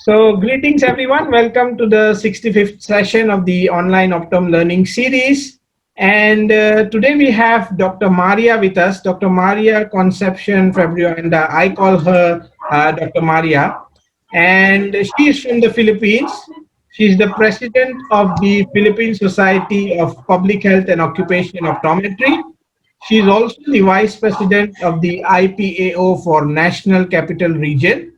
So, greetings everyone. Welcome to the 65th session of the online Optom learning series. And today we have Dr. Maria with us, Dr. Maria Concepcion Fabreo-Anda. I call her Dr. Maria. And she is from the Philippines. She is the president of the Philippine Society of Public Health and Occupational Optometry. She is also the vice president of the IPAO for National Capital Region.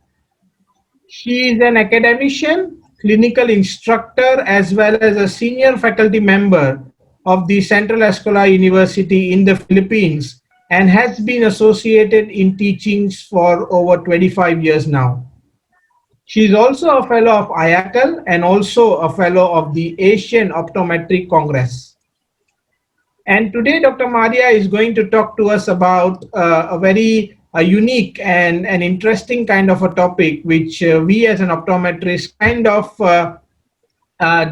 She is an academician, clinical instructor, as well as a senior faculty member of the Central Escolar University in the Philippines and has been associated in teachings for over 25 years now. She is also a fellow of Eyecare and also a fellow of the Asian Optometry Congress. And today, Dr. Maria is going to talk to us about a very unique and an interesting kind of a topic, which we as an optometrist kind of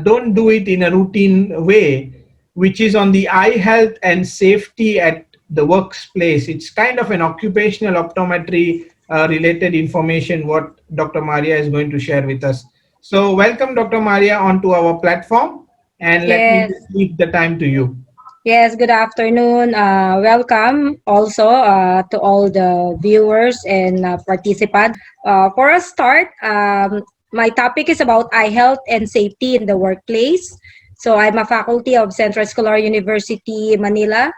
don't do it in a routine way, which is on the eye health and safety at the workplace. It's kind of an occupational optometry related information, what Dr. Maria is going to share with us. So welcome, Dr. Maria, onto our platform, and let me Yes, leave the time to you. yes, good afternoon. Welcome also to all the viewers and participants. For a start, my topic is about eye health and safety in the workplace. So I'm a faculty of Central Escolar University, Manila,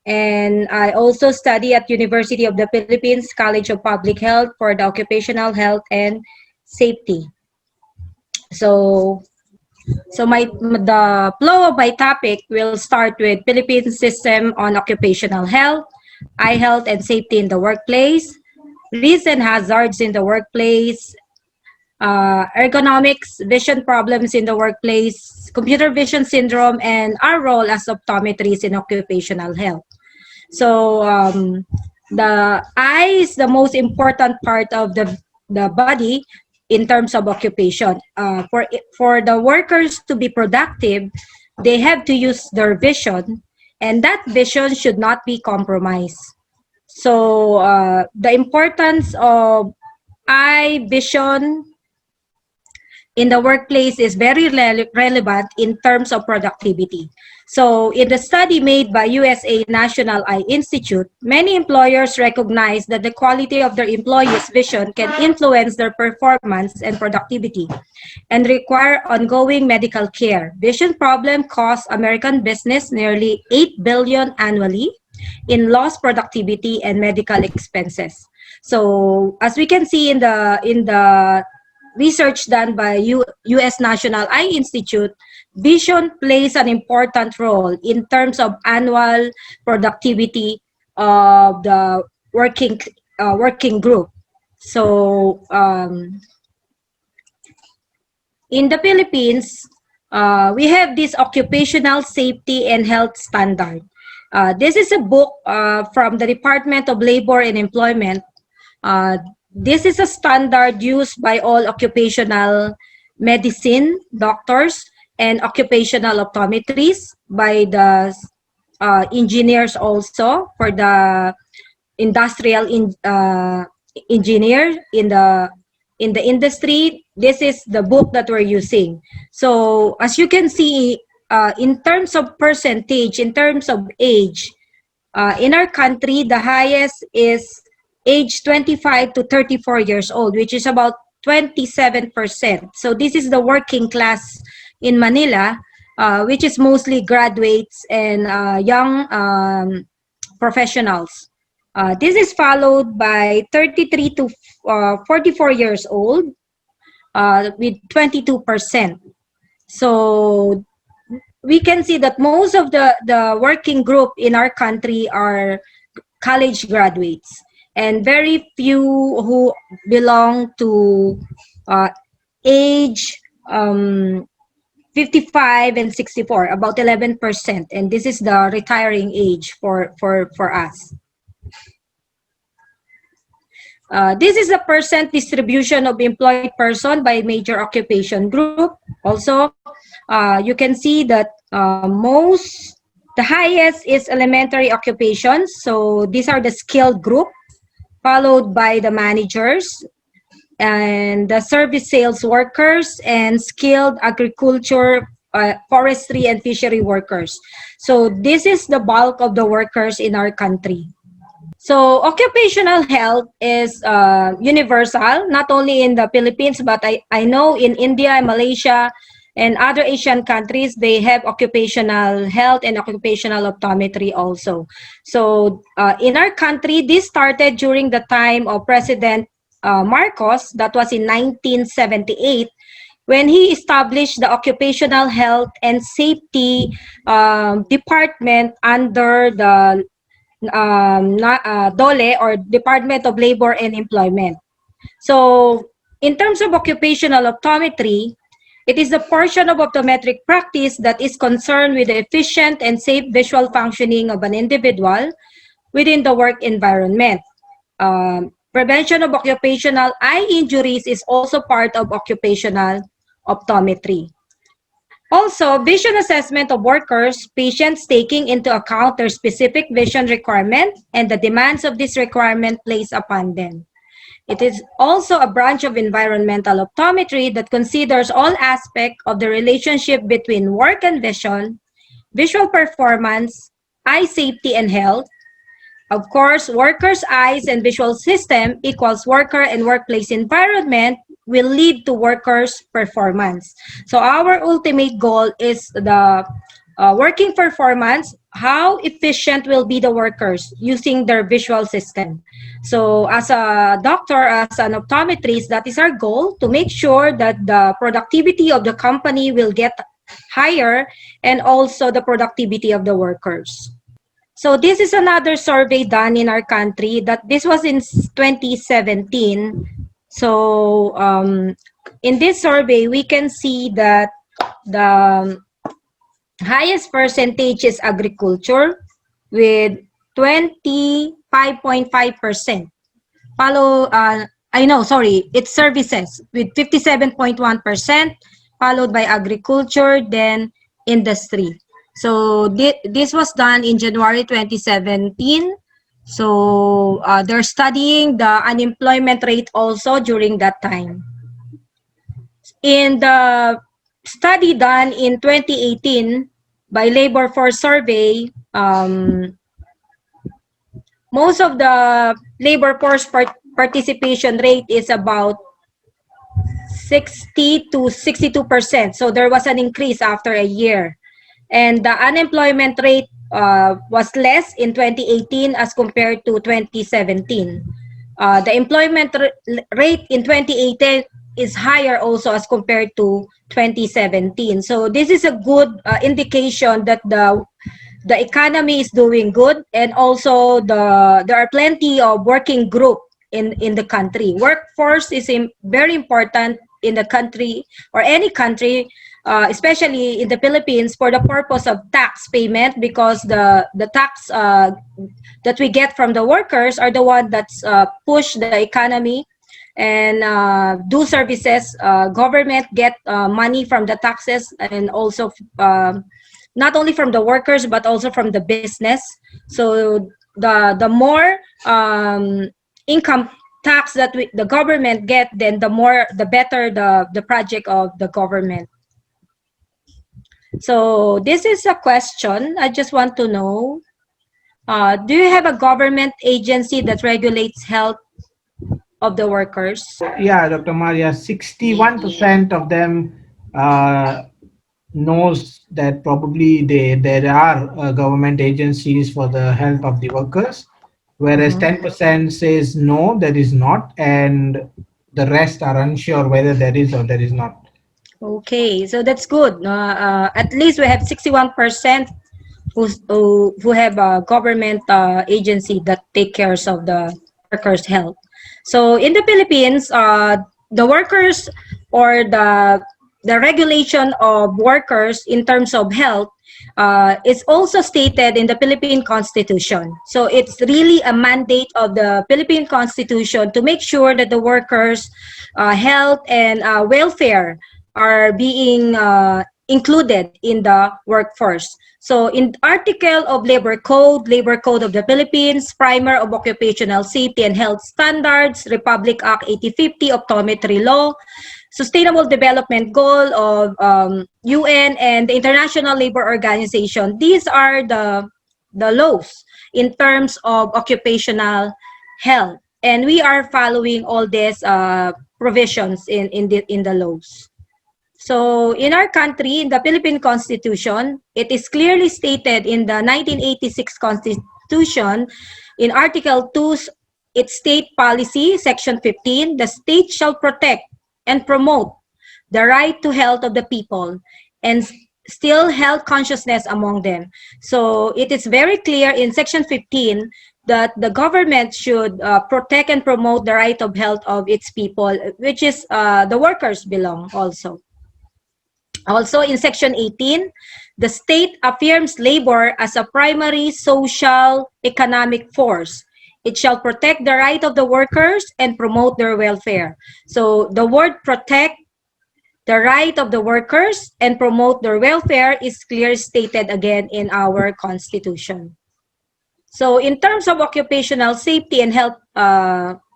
and I also study at University of the Philippines College of Public Health for the Occupational Health and Safety. So the flow of my topic will start with Philippine system on occupational health, eye health and safety in the workplace, recent hazards in the workplace, ergonomics, vision problems in the workplace, computer vision syndrome, and our role as optometrists in occupational health. So the eye is the most important part of the body in terms of occupation. For the workers to be productive, they have to use their vision, and that vision should not be compromised. So the importance of eye vision in the workplace is very relevant in terms of productivity. So in the study made by USA National Eye Institute, many employers recognize that the quality of their employees' vision can influence their performance and productivity and require ongoing medical care. Vision problem costs American business nearly $8 billion annually in lost productivity and medical expenses. So as we can see in the research done by U.S. National Eye Institute, vision plays an important role in terms of annual productivity of the working group. So in the Philippines, we have this occupational safety and health standard. This is a book from the Department of Labor and Employment. This is a standard used by all occupational medicine doctors and occupational optometrists, by the engineers also, for the industrial engineer in the industry. This is the book that we're using. So as you can see, in terms of percentage, in terms of age, in our country, the highest is age 25 to 34 years old, which is about 27%. So this is the working class in Manila, which is mostly graduates and young professionals. This is followed by 33 to 44 years old with 22%. So we can see that most of the working group in our country are college graduates, and very few who belong to age 55 and 64, about 11%, and this is the retiring age for us. This is the percent distribution of employed person by major occupation group. Also, you can see that the highest is elementary occupations. So these are the skilled group, followed by the managers, and the service sales workers, and skilled agriculture, forestry, and fishery workers. So this is the bulk of the workers in our country. So occupational health is universal, not only in the Philippines, but I know in India, Malaysia, and other Asian countries, they have occupational health and occupational optometry also. So in our country, this started during the time of President Marcos, that was in 1978, when he established the Occupational Health and Safety Department under the DOLE, or Department of Labor and Employment. So in terms of occupational optometry, it is the portion of optometric practice that is concerned with the efficient and safe visual functioning of an individual within the work environment. Prevention of occupational eye injuries is also part of occupational optometry. Also, vision assessment of workers, patients taking into account their specific vision requirement and the demands of this requirement placed upon them. It is also a branch of environmental optometry that considers all aspects of the relationship between work and vision, visual performance, eye safety and health. Of course, workers' eyes and visual system equals worker and workplace environment will lead to workers' performance. So our ultimate goal is the working performance, how efficient will be the workers using their visual system. So as a doctor, as an optometrist, that is our goal, to make sure that the productivity of the company will get higher, and also the productivity of the workers. So this is another survey done in our country, that this was in 2017. So in this survey, we can see that the highest percentage is agriculture with 25.5%. It's services with 57.1%, followed by agriculture, then industry. So this was done in January 2017. So they're studying the unemployment rate also during that time. In the study done in 2018 by Labor Force Survey, most of the labor force participation rate is about 60 to 62%. So there was an increase after a year. And the unemployment rate was less in 2018 as compared to 2017. The employment rate in 2018 is higher also as compared to 2017. So this is a good indication that the economy is doing good, and also there are plenty of working group in the country. Workforce is very important in the country, or any country, especially in the Philippines, for the purpose of tax payment, because the tax that we get from the workers are the one that's push the economy and do services. Government get money from the taxes, and also not only from the workers but also from the business. So the more income tax that the government get, then the better the project of the government. So this is a question. I just want to know, do you have a government agency that regulates health of the workers? Yeah, Dr. Maria, 61% of them knows that probably there are government agencies for the health of the workers, whereas 10% says no, there is not, and the rest are unsure whether there is or there is not. Okay, so that's good. At least we have 61% who have a government agency that take care of the workers' health. So in the Philippines, the workers, or the regulation of workers in terms of health is also stated in the Philippine Constitution. So it's really a mandate of the Philippine Constitution to make sure that the workers' health and welfare are being included in the workforce. So in Article of Labor Code of the Philippines, Primer of Occupational Safety and Health Standards, Republic Act 8050, Optometry Law, Sustainable Development Goal of UN and the International Labor Organization. These are the laws in terms of occupational health. And we are following all these provisions in the laws. So in our country, in the Philippine Constitution, it is clearly stated in the 1986 Constitution, in Article 2, its state policy, Section 15, the state shall protect and promote the right to health of the people and still health consciousness among them. So it is very clear in Section 15 that the government should protect and promote the right of health of its people, which is the workers belong also. Also in Section 18, the state affirms labor as a primary social economic force. It shall protect the right of the workers and promote their welfare. So the word protect the right of the workers and promote their welfare is clearly stated again in our Constitution. So in terms of occupational safety and health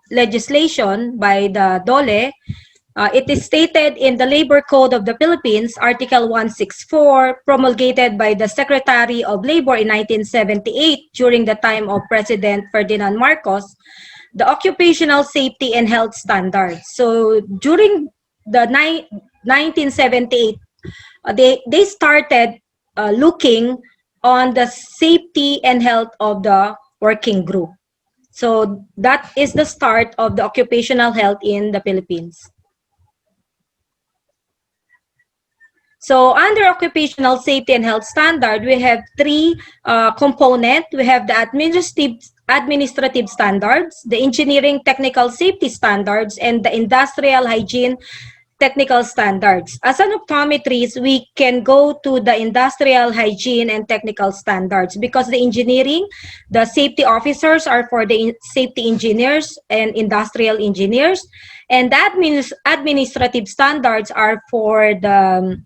legislation by the DOLE, it is stated in the Labor Code of the Philippines, Article 164, promulgated by the Secretary of Labor in 1978 during the time of President Ferdinand Marcos, the occupational safety and health standards. So during the 1978, they started looking on the safety and health of the working group. So that is the start of the occupational health in the Philippines. So under occupational safety and health standard, we have three components. We have the administrative standards, the engineering technical safety standards, and the industrial hygiene technical standards. As an optometrist, we can go to the industrial hygiene and technical standards because the engineering, the safety officers are for the safety engineers and industrial engineers, and the administrative standards are for the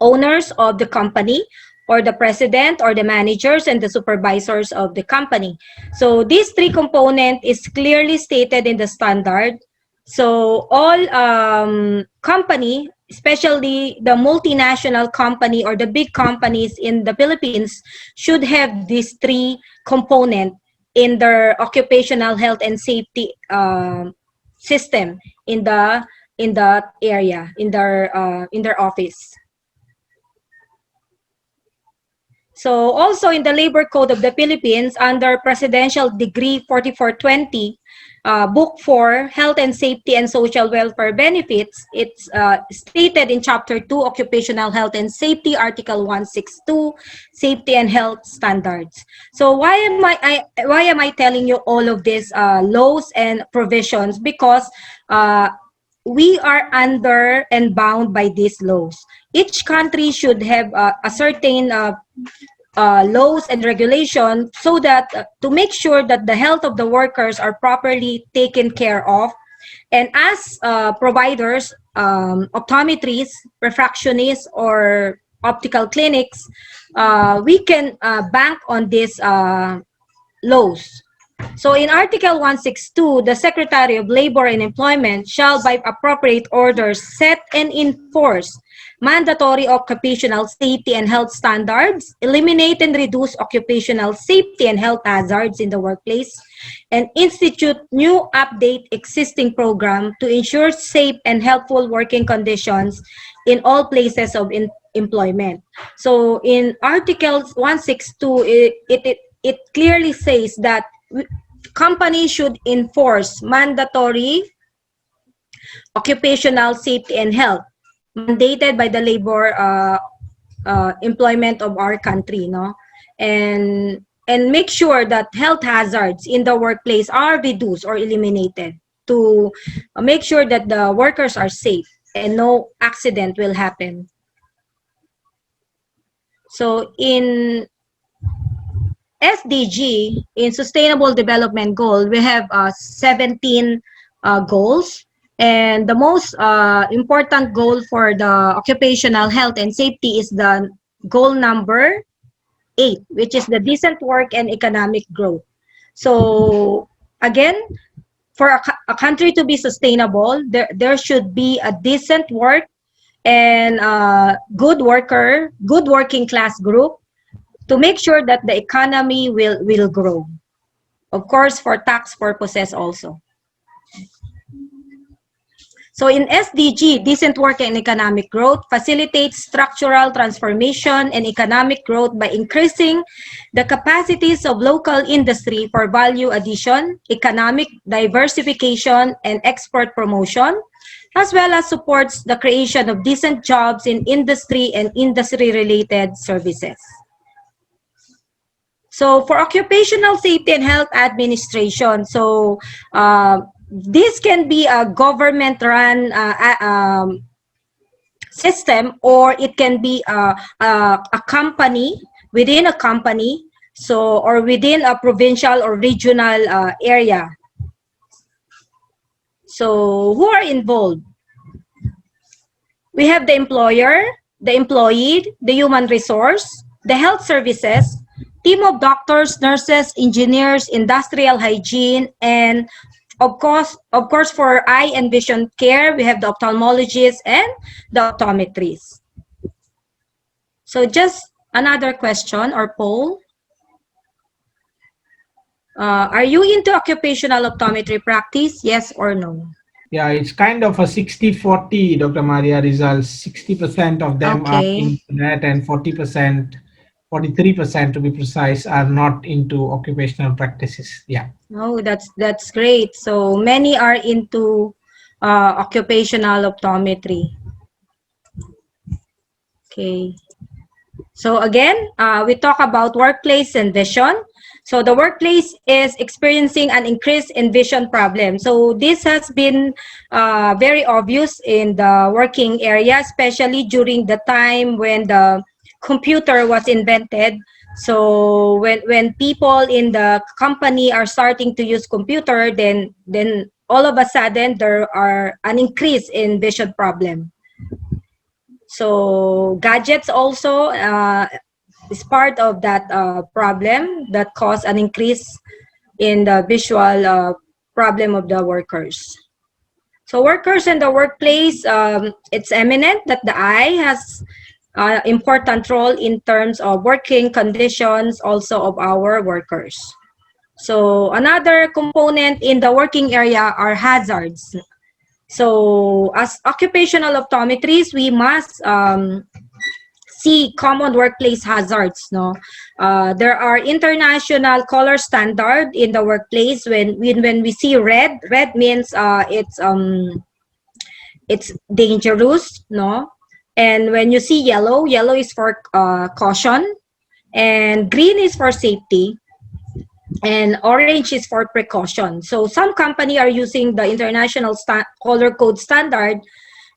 owners of the company or the president or the managers and the supervisors of the company. So these three components is clearly stated in the standard. So all company, especially the multinational company or the big companies in the Philippines, should have these three components in their occupational health and safety system in that area, in their office. So also in the Labor Code of the Philippines, under Presidential Decree 4420, Book 4, Health and Safety and Social Welfare Benefits, it's stated in Chapter 2, Occupational Health and Safety, Article 162, Safety and Health Standards. So why am I telling you all of these laws and provisions? Because we are under and bound by these laws. Each country should have a certain laws and regulations so that to make sure that the health of the workers are properly taken care of. And as providers, optometrists, refractionists, or optical clinics, we can bank on these laws. So in Article 162, the Secretary of Labor and Employment shall by appropriate orders set and enforce mandatory occupational safety and health standards, eliminate and reduce occupational safety and health hazards in the workplace, and institute new update existing program to ensure safe and healthful working conditions in all places of employment. So in Article 162, it clearly says that companies should enforce mandatory occupational safety and health mandated by the labor employment of our country, no? And make sure that health hazards in the workplace are reduced or eliminated to make sure that the workers are safe and no accident will happen. So in SDG, in Sustainable Development Goal, we have 17 goals. And the most important goal for the occupational health and safety is the goal number 8, which is the decent work and economic growth. So again, for a country to be sustainable, there should be a decent work and good working class group to make sure that the economy will grow. Of course, for tax purposes also. So in SDG, decent work and economic growth facilitates structural transformation and economic growth by increasing the capacities of local industry for value addition, economic diversification, and export promotion, as well as supports the creation of decent jobs in industry and industry-related services. So for occupational safety and health administration, so this can be a government-run system, or it can be a company within a company, so or within a provincial or regional area. So who are involved? We have the employer, the employee, the human resource, the health services, team of doctors, nurses, engineers, industrial hygiene, and of course, for eye and vision care, we have the ophthalmologist and the optometrist. So just another question or poll. Are you into occupational optometry practice? Yes or no? Yeah, it's kind of a 60-40, Dr. Maria results. 60% of them are into that, and 40%, 43% to be precise, are not into occupational practices. Yeah. Oh, that's great. So many are into occupational optometry. Okay. So again, we talk about workplace and vision. So the workplace is experiencing an increase in vision problem. So this has been very obvious in the working area, especially during the time when the computer was invented. So when people in the company are starting to use computer, then all of a sudden there are an increase in vision problem. So gadgets also is part of that problem that cause an increase in the visual problem of the workers. So workers in the workplace, it's eminent that the eye has important role in terms of working conditions also of our workers. So another component in the working area are hazards. So as occupational optometrists, we must see common workplace hazards. No, there are international color standard in the workplace. When we see red means it's dangerous. No, and when you see yellow is for caution, and green is for safety, and orange is for precaution. So some company are using the international color code standard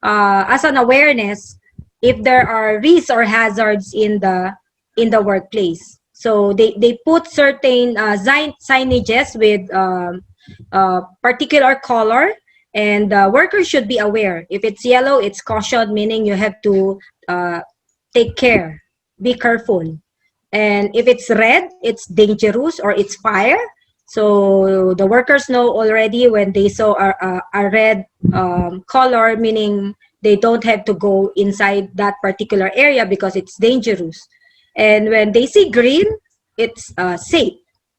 as an awareness if there are risks or hazards in the workplace. So they put certain signages with particular color, and workers should be aware. If it's yellow, it's caution, meaning you have to take care, be careful. And if it's red, it's dangerous or it's fire. So the workers know already when they saw a red color, meaning they don't have to go inside that particular area because it's dangerous. And when they see green, it's safe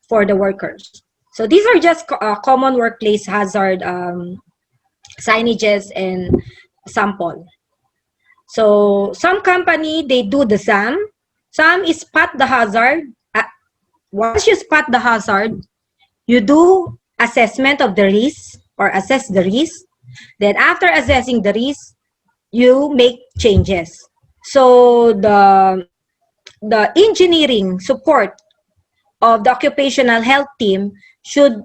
for the workers. So these are just common workplace hazard signages and sample. So some company, they do the SAM. SAM is spot the hazard. Once you spot the hazard, you do assessment of the risk or assess the risk. Then after assessing the risk, you make changes. So the engineering support of the occupational health team should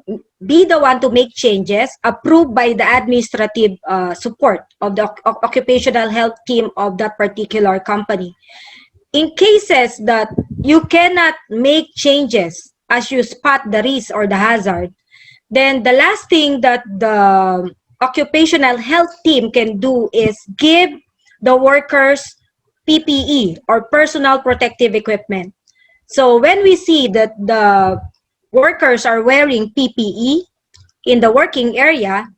be the one to make changes approved by the administrative support of the occupational health team of that particular company. In cases that you cannot make changes as you spot the risk or the hazard, then the last thing that the occupational health team can do is give the workers PPE or personal protective equipment. So when we see that the workers are wearing PPE in the working area,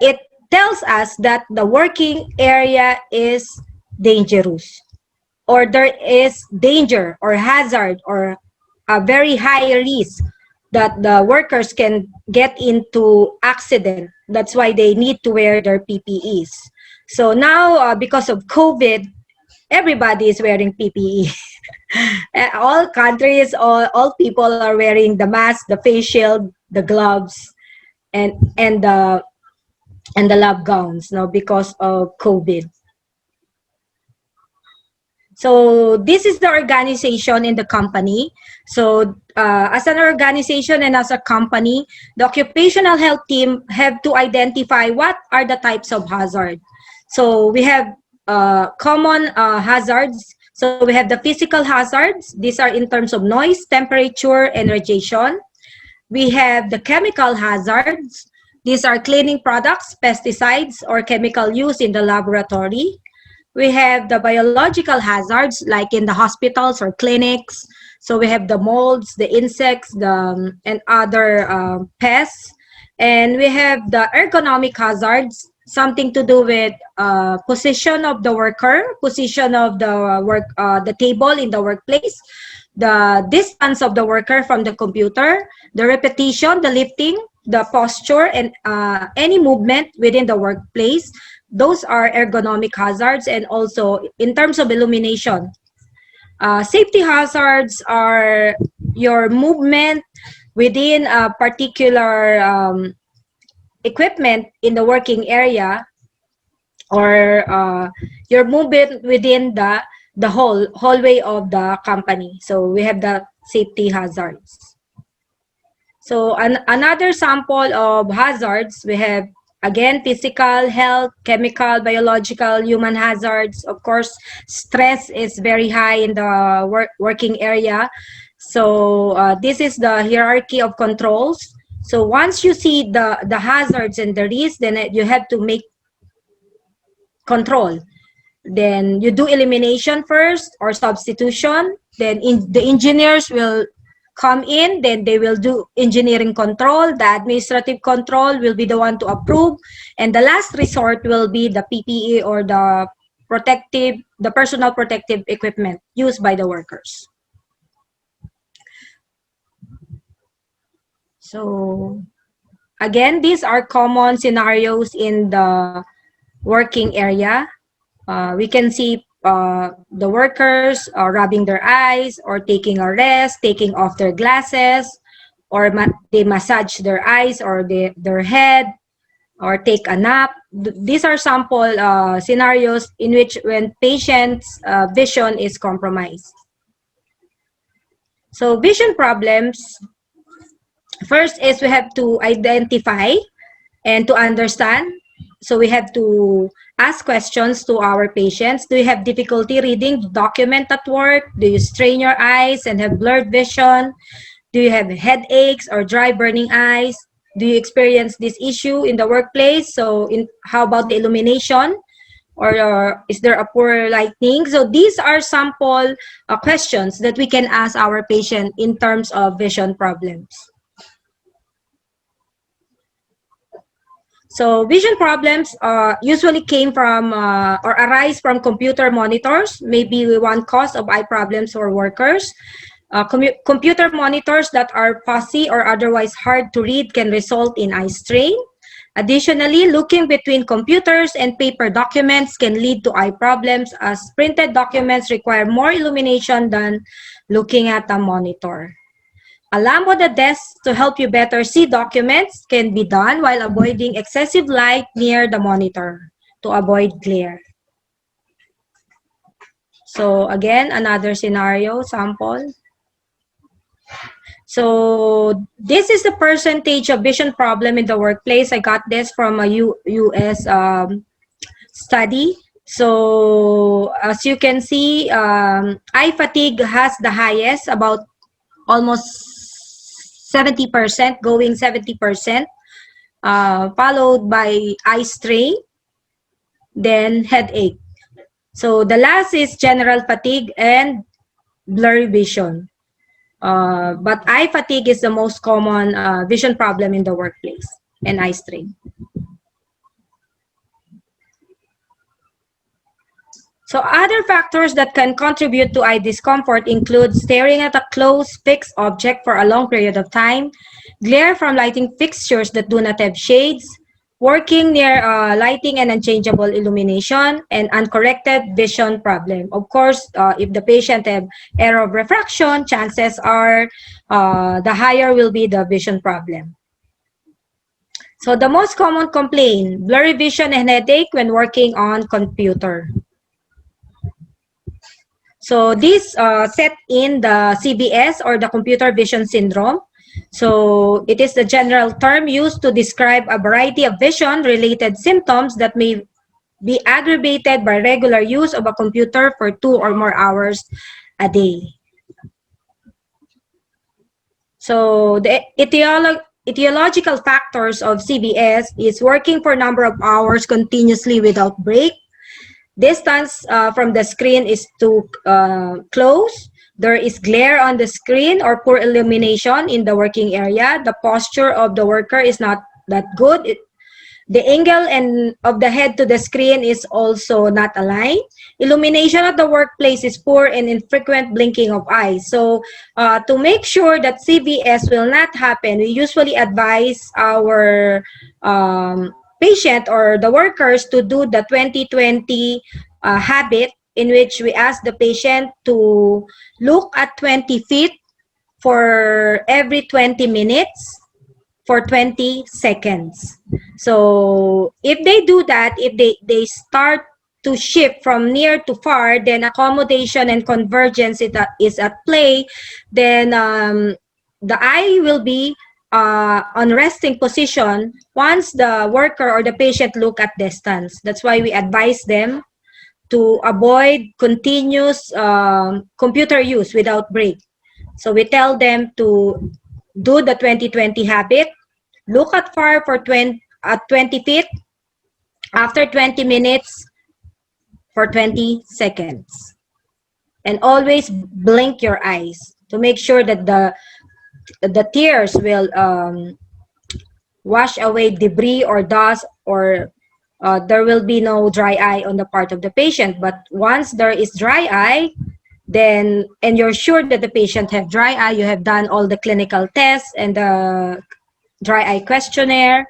it tells us that the working area is dangerous, or there is danger or hazard or a very high risk that the workers can get into accident. That's why they need to wear their PPEs. So now, because of COVID, everybody is wearing PPE. All countries, all people are wearing the mask, the face shield, the gloves, and and the and the lab gowns now because of COVID. So this is the organization in the company. So as an organization and as a company, the occupational health team have to identify what are the types of hazard. So we have common hazards. So we have the physical hazards. These are in terms of noise, temperature, and radiation. We have the chemical hazards. These are cleaning products, pesticides, or chemical use in the laboratory. We have the biological hazards, like in the hospitals or clinics. So we have the molds, the insects, and other pests. And we have the ergonomic hazards, something to do with position of the worker, position of the table in the workplace, the distance of the worker from the computer, the repetition, the lifting, the posture, and any movement within the workplace. Those are ergonomic hazards. And also in terms of illumination, safety hazards are your movement within a particular equipment in the working area, or your movement within the hallway of the company. So we have the safety hazards. So another sample of hazards, we have again physical, health, chemical, biological, human hazards. Of course, stress is very high in the working area. So this is the hierarchy of controls. So once you see the hazards and the risks, then you have to make control. Then you do elimination first or substitution. Then the engineers will come in, then they will do engineering control. The administrative control will be the one to approve. And the last resort will be the PPE or the personal protective equipment used by the workers. So again, these are common scenarios in the working area. We can see the workers rubbing their eyes or taking a rest, taking off their glasses, or they massage their eyes or their head, or take a nap. These are sample scenarios in which when patient's vision is compromised. So vision problems, first is we have to identify and to understand. So we have to ask questions to our patients. Do you have difficulty reading the document at work? Do you strain your eyes and have blurred vision? Do you have headaches or dry burning eyes? Do you experience this issue in the workplace? So how about the illumination? Or is there a poor lighting? So these are sample questions that we can ask our patient in terms of vision problems. So vision problems usually came from or arise from computer monitors. Maybe one cause of eye problems for workers. Computer monitors that are fuzzy or otherwise hard to read can result in eye strain. Additionally, looking between computers and paper documents can lead to eye problems, as printed documents require more illumination than looking at a monitor. A lamp on the desk to help you better see documents can be done while avoiding excessive light near the monitor to avoid glare. So again, another scenario sample. So this is the percentage of vision problem in the workplace. I got this from a US study. So as you can see, eye fatigue has the highest, about almost 70%, going 70%. followed by eye strain, then headache. So the last is general fatigue and blurry vision. But eye fatigue is the most common vision problem in the workplace, and eye strain. So other factors that can contribute to eye discomfort include staring at a close, fixed object for a long period of time, glare from lighting fixtures that do not have shades, working near lighting and unchangeable illumination, and uncorrected vision problem. Of course, if the patient have error of refraction, chances are the higher will be the vision problem. So the most common complaint, blurry vision and headache when working on computer. So this set in the CVS or the computer vision syndrome. So it is the general term used to describe a variety of vision-related symptoms that may be aggravated by regular use of a computer for 2 or more hours a day. So the etiological factors of CVS is working for a number of hours continuously without break. Distance from the screen is too close. There is glare on the screen or poor illumination in the working area. The posture of the worker is not that good. The angle of the head to the screen is also not aligned. Illumination at the workplace is poor and infrequent blinking of eyes. So to make sure that CVS will not happen, we usually advise our patient or the workers to do the 20-20 habit, in which we ask the patient to look at 20 feet for every 20 minutes for 20 seconds. So if they do that, if they start to shift from near to far, then accommodation and convergence is at play. Then the eye will be on resting position once the worker or the patient look at distance. That's why we advise them to avoid continuous computer use without break. So we tell them to do the 20-20 habit, look at far for 20 feet, after 20 minutes for 20 seconds. And always blink your eyes to make sure that the tears will wash away debris or dust, or there will be no dry eye on the part of the patient. But once there is dry eye, then, and you're sure that the patient have dry eye, you have done all the clinical tests and the dry eye questionnaire,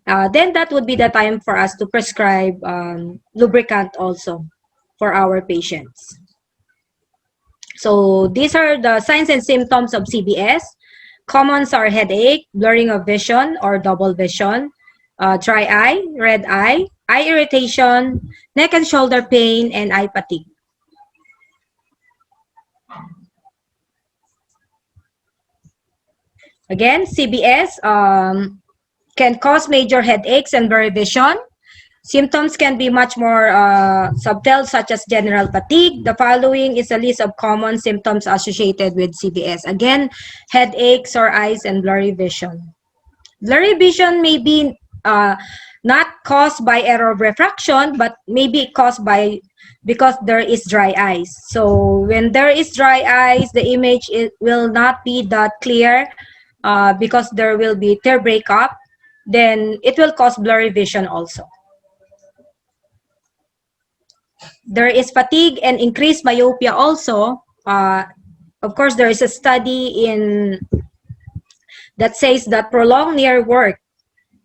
then that would be the time for us to prescribe lubricant also for our patients. So these are the signs and symptoms of CVS. Commons are headache, blurring of vision or double vision, dry eye, red eye irritation, neck and shoulder pain, and eye fatigue. Again, CVS can cause major headaches and blurry vision. Symptoms can be much more subtle, such as general fatigue. The following is a list of common symptoms associated with CVS. Again, headache, sore eyes, and blurry vision. Blurry vision may be not caused by error of refraction, but may be caused by because there is dry eyes. So when there is dry eyes, the image will not be that clear because there will be tear breakup. Then it will cause blurry vision also. There is fatigue and increased myopia also. Of course, there is a study that says that prolonged near work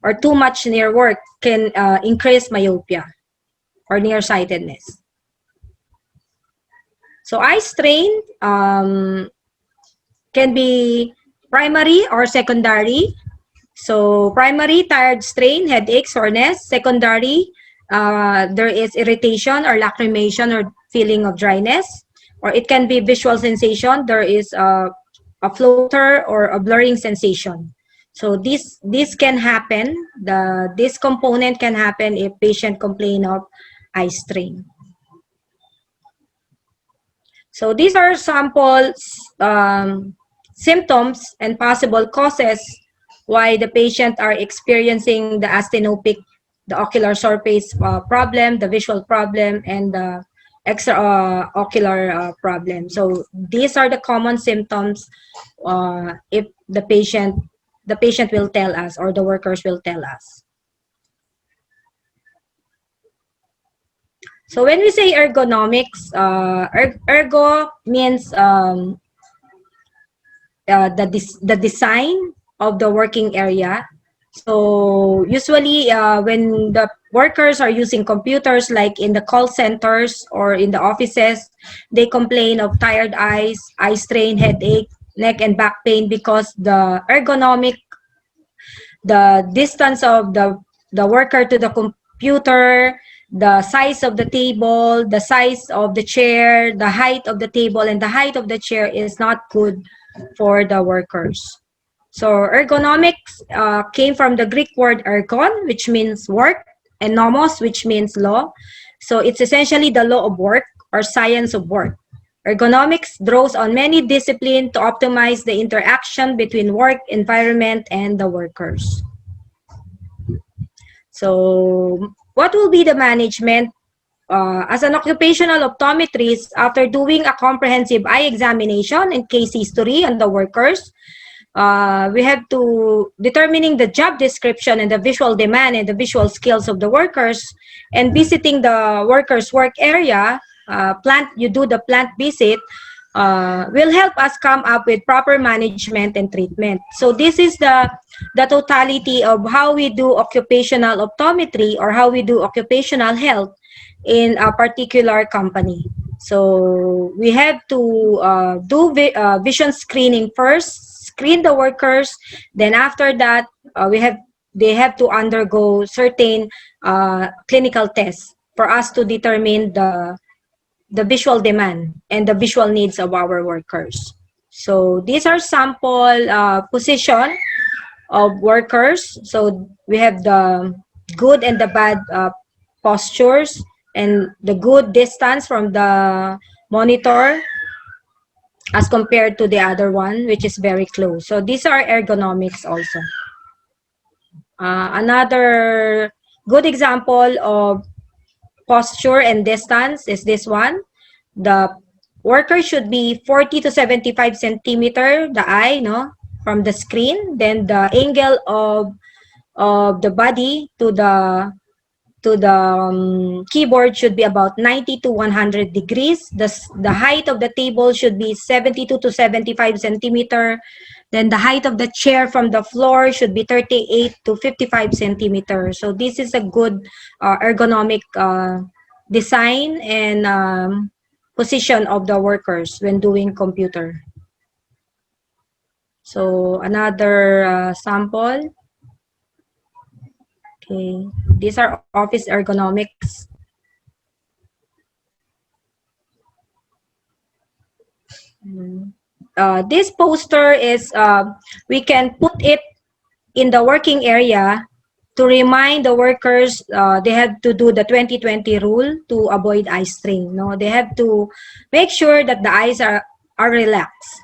or too much near work can increase myopia or nearsightedness. So eye strain can be primary or secondary. So primary, tired strain, headache, soreness. Secondary, there is irritation or lacrimation or feeling of dryness. Or it can be visual sensation. There is a floater or a blurring sensation. So this can happen. This component can happen if patient complain of eye strain. So these are sample symptoms and possible causes why the patient are experiencing the astenopic, the ocular surface problem, the visual problem, and the extraocular problem. So these are the common symptoms if the patient will tell us, or the workers will tell us. So when we say ergonomics, ergo means the design of the working area. So usually when the workers are using computers, like in the call centers or in the offices, they complain of tired eyes, eye strain, headache, neck and back pain, because the ergonomic, the distance of the worker to the computer, the size of the table, the size of the chair, the height of the table, and the height of the chair is not good for the workers. So ergonomics came from the Greek word ergon, which means work, and nomos, which means law. So it's essentially the law of work or science of work. Ergonomics draws on many disciplines to optimize the interaction between work environment and the workers. So what will be the management? As an occupational optometrist, after doing a comprehensive eye examination and case history on the workers, we have to determining the job description and the visual demand and the visual skills of the workers, and visiting the workers' work area. You do the plant visit, will help us come up with proper management and treatment. So this is the totality of how we do occupational optometry, or how we do occupational health in a particular company. So we have to do vision screening first, screen the workers. Then after that, they have to undergo certain clinical tests for us to determine the visual demand and the visual needs of our workers. So these are sample position of workers. So we have the good and the bad postures, and the good distance from the monitor as compared to the other one, which is very close. So these are ergonomics also. Another good example of posture and distance is this one. The worker should be 40 to 75 centimeter, the eye, no, from the screen. Then the angle of the body to the keyboard should be about 90 to 100 degrees. The height of the table should be 72 to 75 centimeter. Then the height of the chair from the floor should be 38 to 55 centimeters. So this is a good ergonomic design and position of the workers when doing computer. So another sample. Okay, these are office ergonomics. This poster is, we can put it in the working area to remind the workers they have to do the 20-20 rule to avoid eye strain. No, they have to make sure that the eyes are relaxed.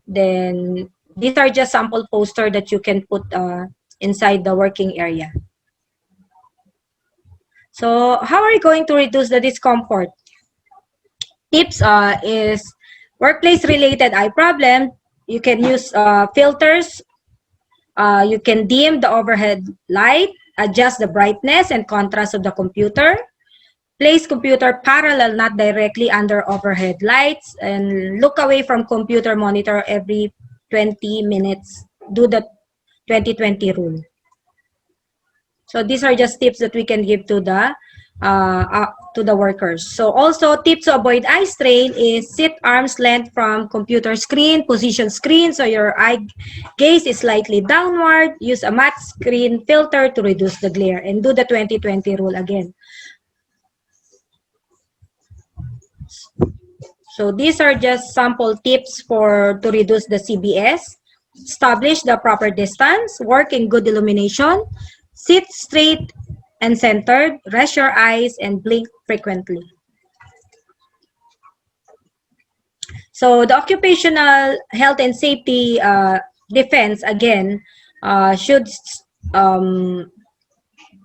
Then these are just sample poster that you can put inside the working area. So how are you going to reduce the discomfort? Tips is workplace-related eye problem. You can use filters. You can dim the overhead light, adjust the brightness and contrast of the computer, place computer parallel, not directly under overhead lights, and look away from computer monitor every 20 minutes. Do the 20-20 rule. So these are just tips that we can give to the workers. So also tips to avoid eye strain is sit arm's length from computer screen, position screen so your eye gaze is slightly downward. Use a matte screen filter to reduce the glare, and do the 20-20 rule again. So these are just sample tips to reduce the CVS. Establish the proper distance, work in good illumination, sit straight and centered, rest your eyes, and blink frequently. So the occupational health and safety defense, again, should um,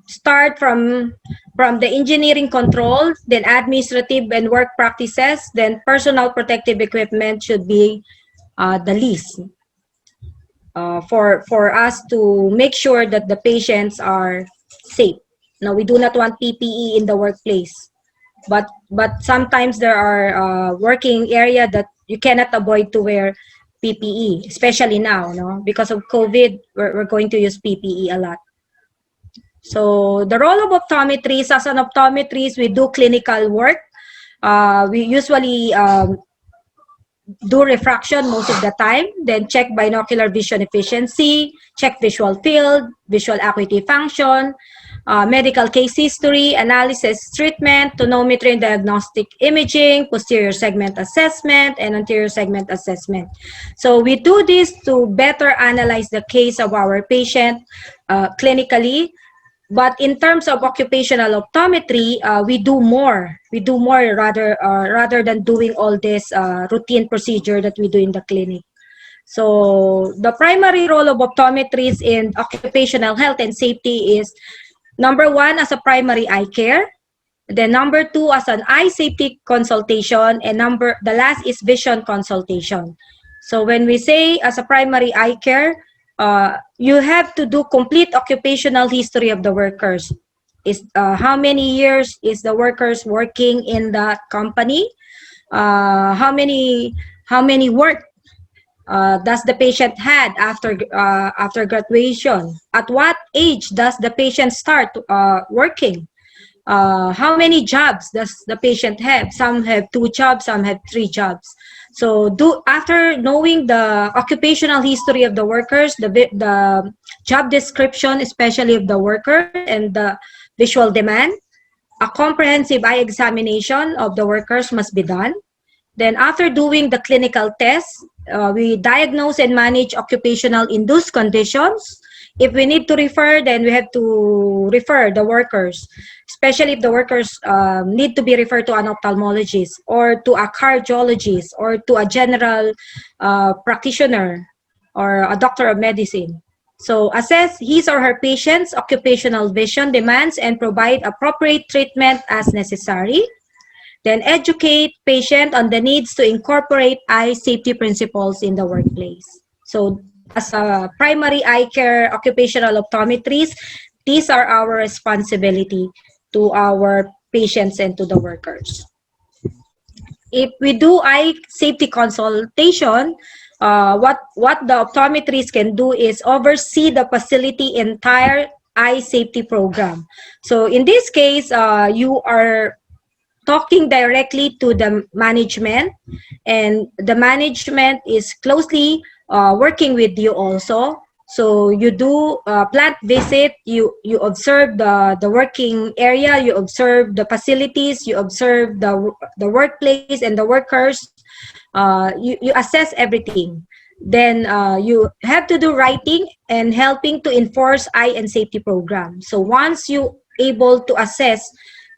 start from the engineering controls, then administrative and work practices, then personal protective equipment should be the least for us to make sure that the patients are safe. Now, we do not want PPE in the workplace, but sometimes there are working area that you cannot avoid to wear PPE, especially now, no, because of COVID. We're going to use PPE a lot. So the role of optometrist, as an optometrist, we do clinical work. We usually do refraction most of the time, then check binocular vision efficiency, check visual field, visual acuity function, medical case history, analysis, treatment, tonometry and diagnostic imaging, posterior segment assessment, and anterior segment assessment. So we do this to better analyze the case of our patient clinically. But in terms of occupational optometry, we do more. We do more rather than doing all this routine procedure that we do in the clinic. So the primary role of optometrists in occupational health and safety is number one, as a primary eye care. Then number two, as an eye safety consultation, and the last is vision consultation. So when we say as a primary eye care, you have to do complete occupational history of the workers. Is how many years is the workers working in that company? How many work does the patient had after graduation? At what age does the patient start working? How many jobs does the patient have? Some have 2 jobs, some have 3 jobs. So after knowing the occupational history of the workers, the job description, especially of the worker, and the visual demand, a comprehensive eye examination of the workers must be done. Then after doing the clinical tests, we diagnose and manage occupational induced conditions. If we need to refer, then we have to refer the workers, especially if the workers need to be referred to an ophthalmologist or to a cardiologist or to a general practitioner or a doctor of medicine. So assess his or her patient's occupational vision demands and provide appropriate treatment as necessary. Then educate patient on the needs to incorporate eye safety principles in the workplace. So as a primary eye care occupational optometrist, these are our responsibility to our patients and to the workers. If we do eye safety consultation, what the optometrist can do is oversee the facility entire eye safety program. So in this case, you are talking directly to the management, and the management is closely working with you also. So you do plant visit, you observe the working area, you observe the facilities, you observe the workplace and the workers, you assess everything. Then you have to do writing and helping to enforce eye and safety program. So once you able to assess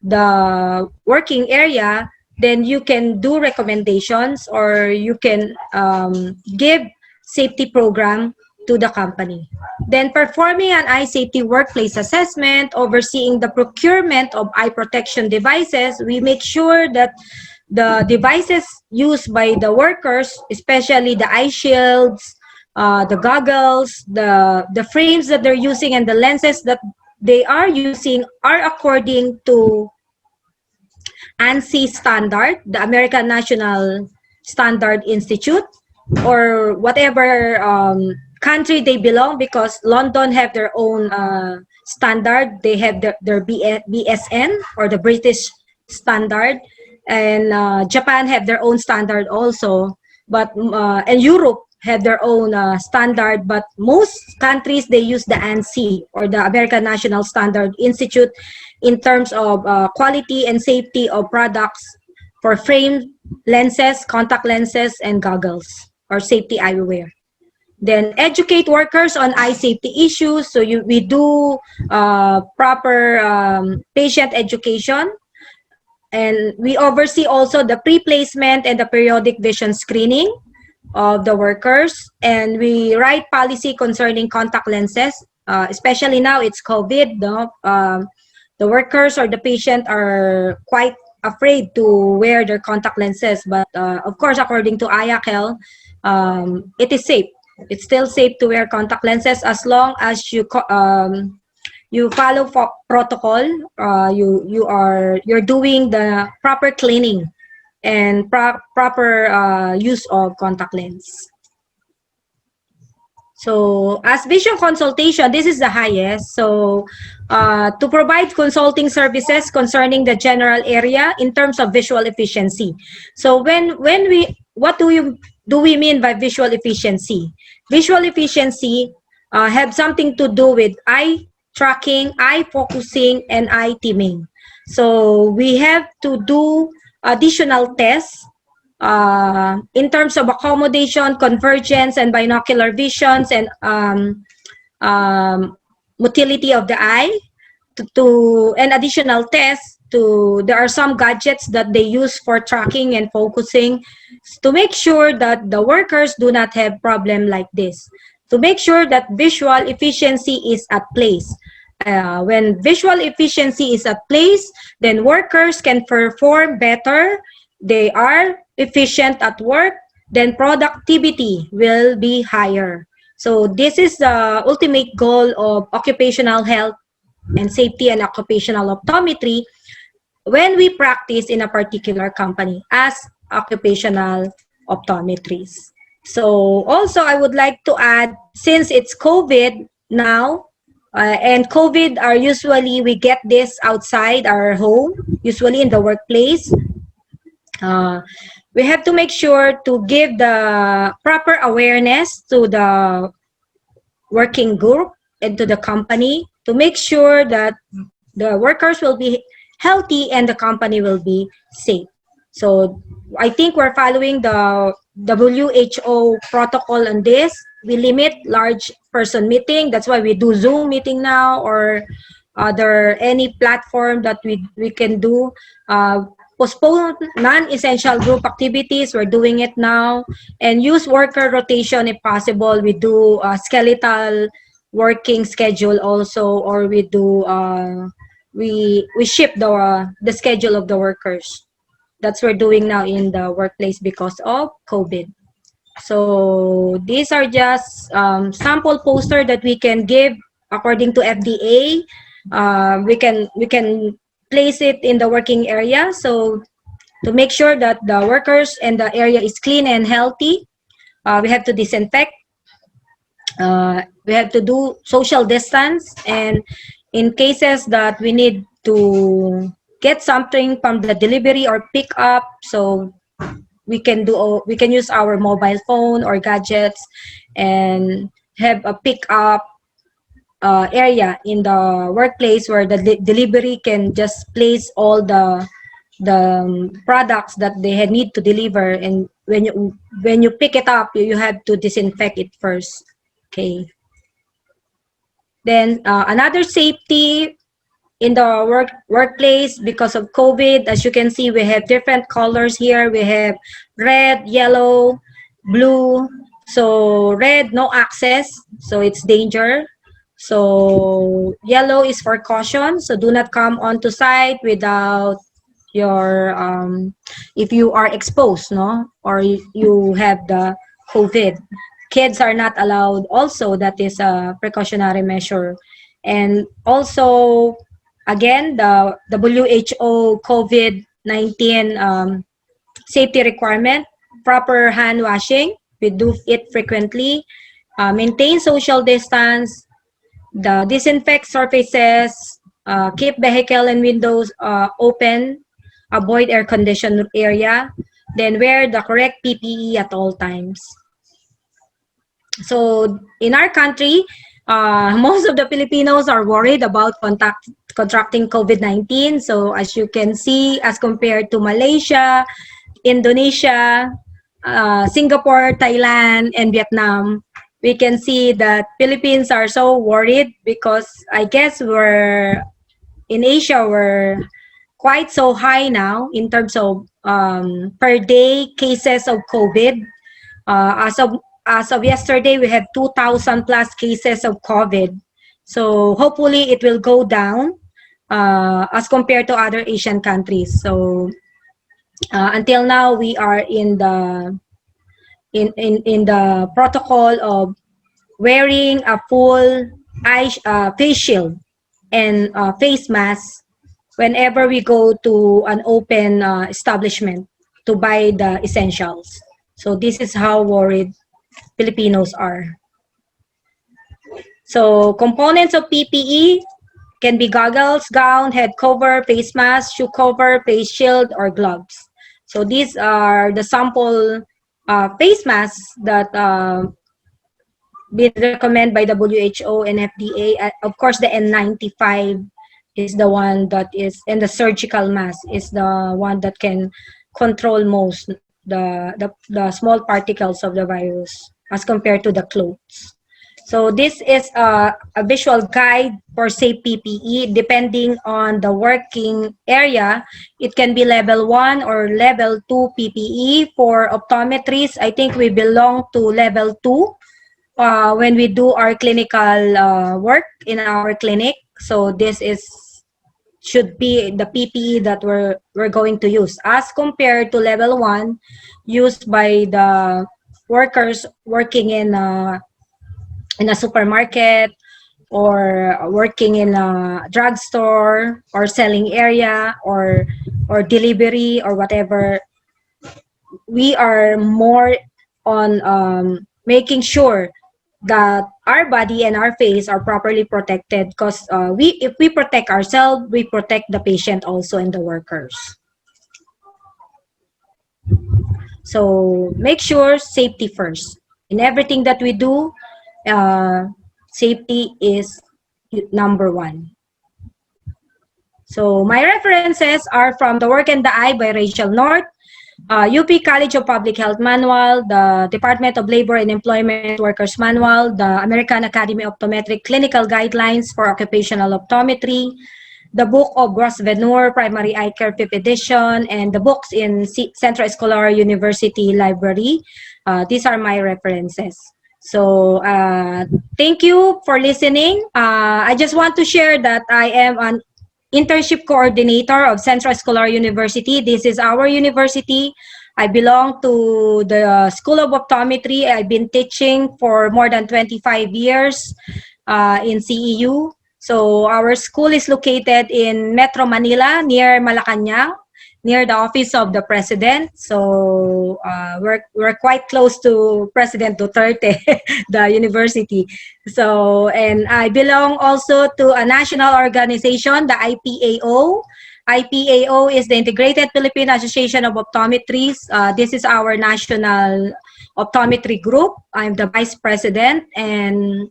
the working area, then you can do recommendations or you can give safety program to the company. Then performing an eye safety workplace assessment, overseeing the procurement of eye protection devices, we make sure that the devices used by the workers, especially the eye shields, the goggles, the frames that they're using, and the lenses that they are using are according to ANSI standard, the American National Standard Institute, or whatever country they belong, because London have their own standard. They have their BSN, or the British standard, and Japan have their own standard also, but and Europe have their own standard, but most countries, they use the ANSI, or the American National Standard Institute, in terms of quality and safety of products for frame lenses, contact lenses, and goggles, or safety eyewear. Then educate workers on eye safety issues. So we do proper patient education, and we oversee also the pre-placement and the periodic vision screening. of the workers, and we write policy concerning contact lenses. Especially now it's COVID, no? The workers or the patient are quite afraid to wear their contact lenses, but of course, according to Eyecare, it is safe. It's still safe to wear contact lenses as long as you follow protocol. You're doing the proper cleaning and proper use of contact lens. So as vision consultation, this is the highest. So to provide consulting services concerning the general area in terms of visual efficiency. So what do we mean by visual efficiency? Visual efficiency have something to do with eye tracking, eye focusing, and eye teaming. So we have to do additional tests in terms of accommodation, convergence, and binocular visions, and motility of the eye, to an additional tests. There are some gadgets that they use for tracking and focusing to make sure that the workers do not have problem like this, to make sure that visual efficiency is at place. When visual efficiency is at place, then workers can perform better, they are efficient at work, then productivity will be higher. So this is the ultimate goal of occupational health and safety and occupational optometry when we practice in a particular company as occupational optometrists. So also I would like to add, since it's COVID now, and COVID are usually, we get this outside our home, usually in the workplace. We have to make sure to give the proper awareness to the working group and to the company to make sure that the workers will be healthy and the company will be safe. So I think we're following the WHO protocol on this. We limit large person meeting. That's why we do Zoom meeting now, or other any platform that we can do. Postpone non-essential group activities. We're doing it now, and use worker rotation if possible. We do skeletal working schedule also, or we do we shift the schedule of the workers. That's what we're doing now in the workplace because of COVID. So these are just sample poster that we can give according to FDA. We can place it in the working area. So to make sure that the workers and the area is clean and healthy, we have to disinfect. We have to do social distance, and in cases that we need to get something from the delivery or pick up, so we can use our mobile phone or gadgets and have a pick up area in the workplace where the delivery can just place all the products that they need to deliver, and when you pick it up, you have to disinfect it first. Okay. Then another safety in the workplace because of COVID, as you can see, we have different colors here. We have red, yellow, blue. So red, no access, so it's danger. So yellow is for caution, so do not come onto site without your if you are exposed, no, or you have the COVID. Kids are not allowed also. That is a precautionary measure. And also, again, the WHO COVID-19 safety requirement, proper hand washing. We do it frequently. Maintain social distance, disinfect surfaces, keep vehicle and windows open, avoid air-conditioned area, then wear the correct PPE at all times. So in our country, most of the Filipinos are worried about contracting COVID-19. So as you can see, as compared to Malaysia, Indonesia, Singapore, Thailand, and Vietnam, we can see that Philippines are so worried because I guess in Asia, we're quite so high now in terms of per day cases of COVID. As of yesterday, we have 2,000 plus cases of COVID. So hopefully it will go down as compared to other Asian countries. So until now, we are in the protocol of wearing a full face shield and face mask whenever we go to an open establishment to buy the essentials. So this is how worried Filipinos are. So components of PPE can be goggles, gown, head cover, face mask, shoe cover, face shield, or gloves. So these are the sample face masks that been recommended by WHO and FDA. Of course, the N95 is the one that is, and the surgical mask is the one that can control most the small particles of the virus as compared to the clothes. So this is a visual guide for safe PPE. Depending on the working area, it can be level 1 or level 2 PPE. For optometrists, I think we belong to level 2 when we do our clinical work in our clinic. So this should be the PPE that we're going to use as compared to level 1 used by the workers working in a supermarket or working in a drugstore or selling area or delivery or whatever. We are more on making sure that our body and our face are properly protected, because if we protect ourselves, we protect the patient also and the workers. So make sure safety first in everything that we do. Safety is number 1. So my references are from The Work and the Eye by Rachel North, UP College of Public Health Manual, the Department of Labor and Employment Workers Manual, the American Academy of Optometric Clinical Guidelines for Occupational Optometry, the book of Grosvenor, Primary Eyecare 5th edition, and the books in Central Escolar University Library. These are my references. So thank you for listening. I just want to share that I am an internship coordinator of Central Escolar University. This is our university. I belong to the School of Optometry. I've been teaching for more than 25 years in CEU. So our school is located in Metro Manila, near Malacanang, near the office of the president. So we're quite close to President Duterte, the university. So, and I belong also to a national organization, the IPAO. IPAO is the Integrated Philippine Association of Optometrists. This is our national optometry group. I'm the vice president, and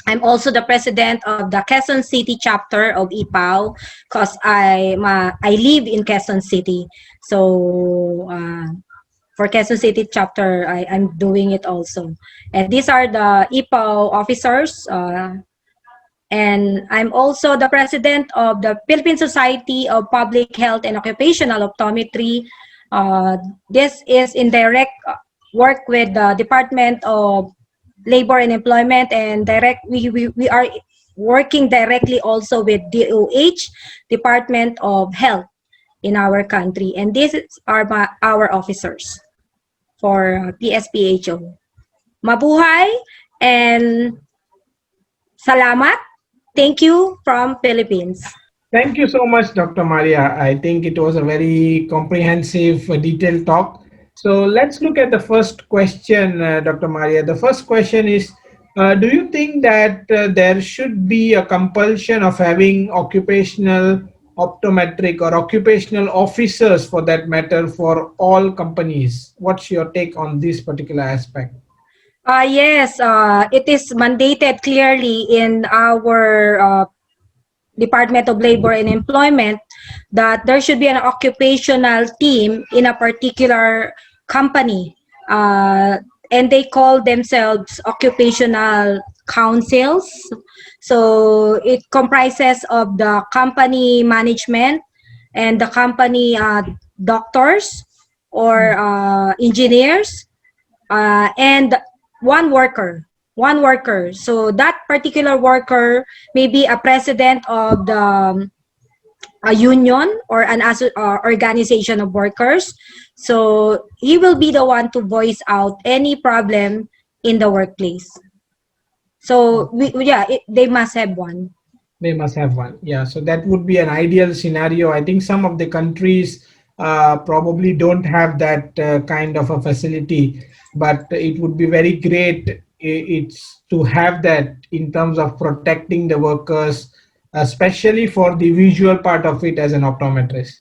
I'm also the president of the Quezon City chapter of IPAO, because I live in Quezon City. So for Quezon City chapter, I'm doing it also. And these are the IPAO officers. And I'm also the president of the Philippine Society of Public Health and Occupational Optometry. This is in direct work with the Department of Labor and Employment, and we are working directly also with DOH, Department of Health in our country. And these are our officers for PSPHO. Mabuhay and salamat. Thank you from Philippines. Thank you so much, Dr. Maria. I think it was a very comprehensive, detailed talk. So let's look at the first question, Dr. Maria. The first question is, do you think that there should be a compulsion of having occupational optometric or occupational officers, for that matter, for all companies? What's your take on this particular aspect? Yes, it is mandated clearly in our Department of Labor and Employment that there should be an occupational team in a particular company, and they call themselves occupational councils. So it comprises of the company management and the company doctors or engineers, and one worker. So that particular worker may be a president of the a union or an organization of workers. So he will be the one to voice out any problem in the workplace. So yeah, they must have one. They must have one. Yeah, so that would be an ideal scenario. I think some of the countries probably don't have that kind of a facility, but it would be very great it's to have that in terms of protecting the workers, especially for the visual part of it as an optometrist.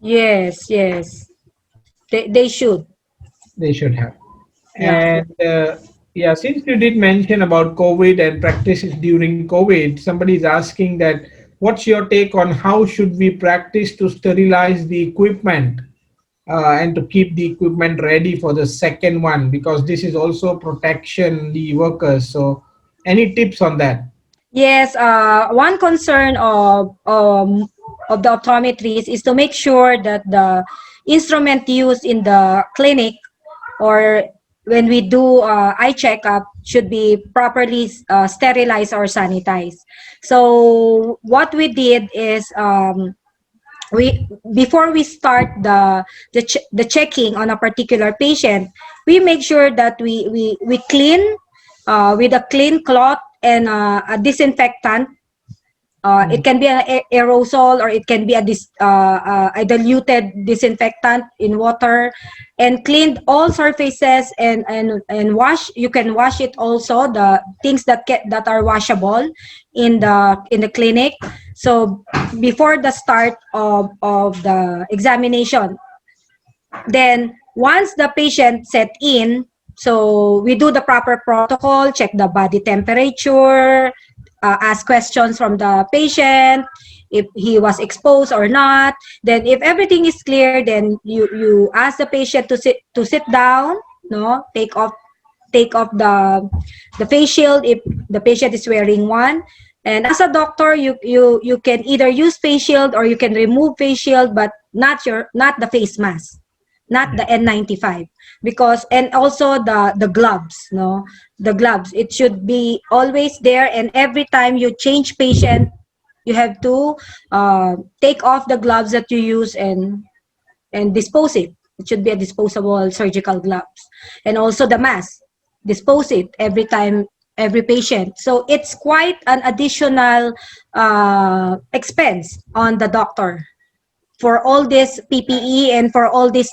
Yes, yes. They should. They should have. Yeah. And yeah, since you did mention about COVID and practices during COVID, somebody is asking that what's your take on how should we practice to sterilize the equipment and to keep the equipment ready for the second one, because this is also protection the workers. So any tips on that? Yes, one concern of the optometrist is to make sure that the instrument used in the clinic or when we do eye checkup should be properly sterilized or sanitized. So what we did is we before we start the checking on a particular patient, we make sure that we clean with a clean cloth and a disinfectant. It can be an aerosol or it can be a diluted disinfectant in water, and cleaned all surfaces and wash. You can wash it also, the things that are washable in the clinic. So before the start of the examination, then once the patient set in, so we do the proper protocol, check the body temperature, ask questions from the patient, if he was exposed or not. Then if everything is clear, then you ask the patient to sit down, no, take off the face shield if the patient is wearing one. And as a doctor, you can either use face shield or you can remove face shield, but not the face mask, not the N95, because and also the gloves, no, the gloves, it should be always there, and every time you change patient, you have to take off the gloves that you use and dispose it. It should be a disposable surgical gloves. And also the mask, dispose it every time, every patient. So it's quite an additional expense on the doctor for all this PPE and for all this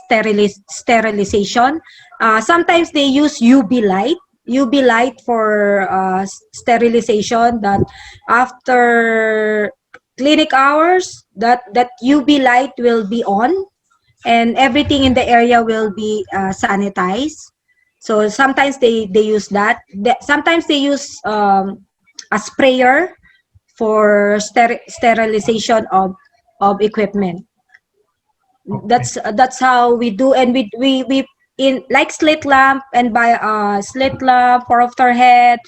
sterilization. Sometimes they use UV light for sterilization, that after clinic hours, that UV light will be on and everything in the area will be sanitized. So sometimes they use that. Sometimes they use a sprayer for sterilization of equipment. Okay. That's how we do. And we in like slit lamp, and by slit lamp, phoropter head,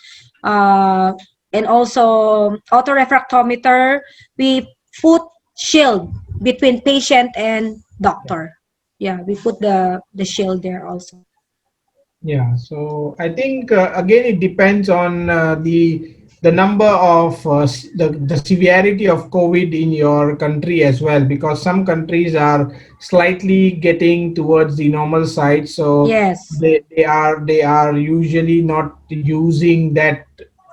uh, and also autorefractometer, we put shield between patient and doctor. Yeah, we put the shield there also. Yeah, so I think again it depends on the number of the severity of COVID in your country as well, because some countries are slightly getting towards the normal side, so Yes, they are usually not using that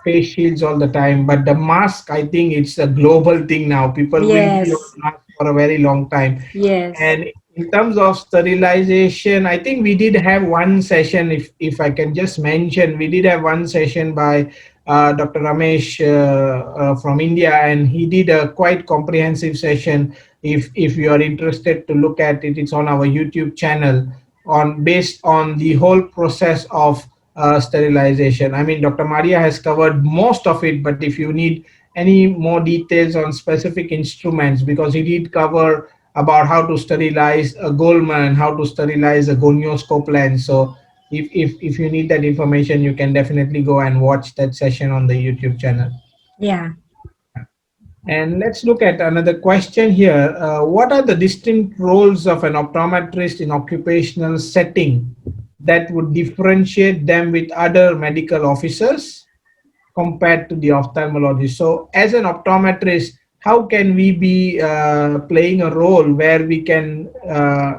face shields all the time. But the mask, I think it's a global thing now. People will be on yes, mask for a very long time. yes. And in terms of sterilization, I think we did have one session, if I can just mention, we did have one session by Dr. Ramesh from India, and he did a quite comprehensive session. If you are interested to look at it, it's on our YouTube channel, on based on the whole process of sterilization. I mean, Dr. Maria has covered most of it, but if you need any more details on specific instruments, because he did cover about how to sterilize a Goldman, how to sterilize a gonioscope lens. So if you need that information, you can definitely go and watch that session on the YouTube channel. Yeah. And let's look at another question here. What are the distinct roles of an optometrist in occupational setting? that would differentiate them with other medical officers compared to the ophthalmologist. So as an optometrist, how can we be playing a role where we can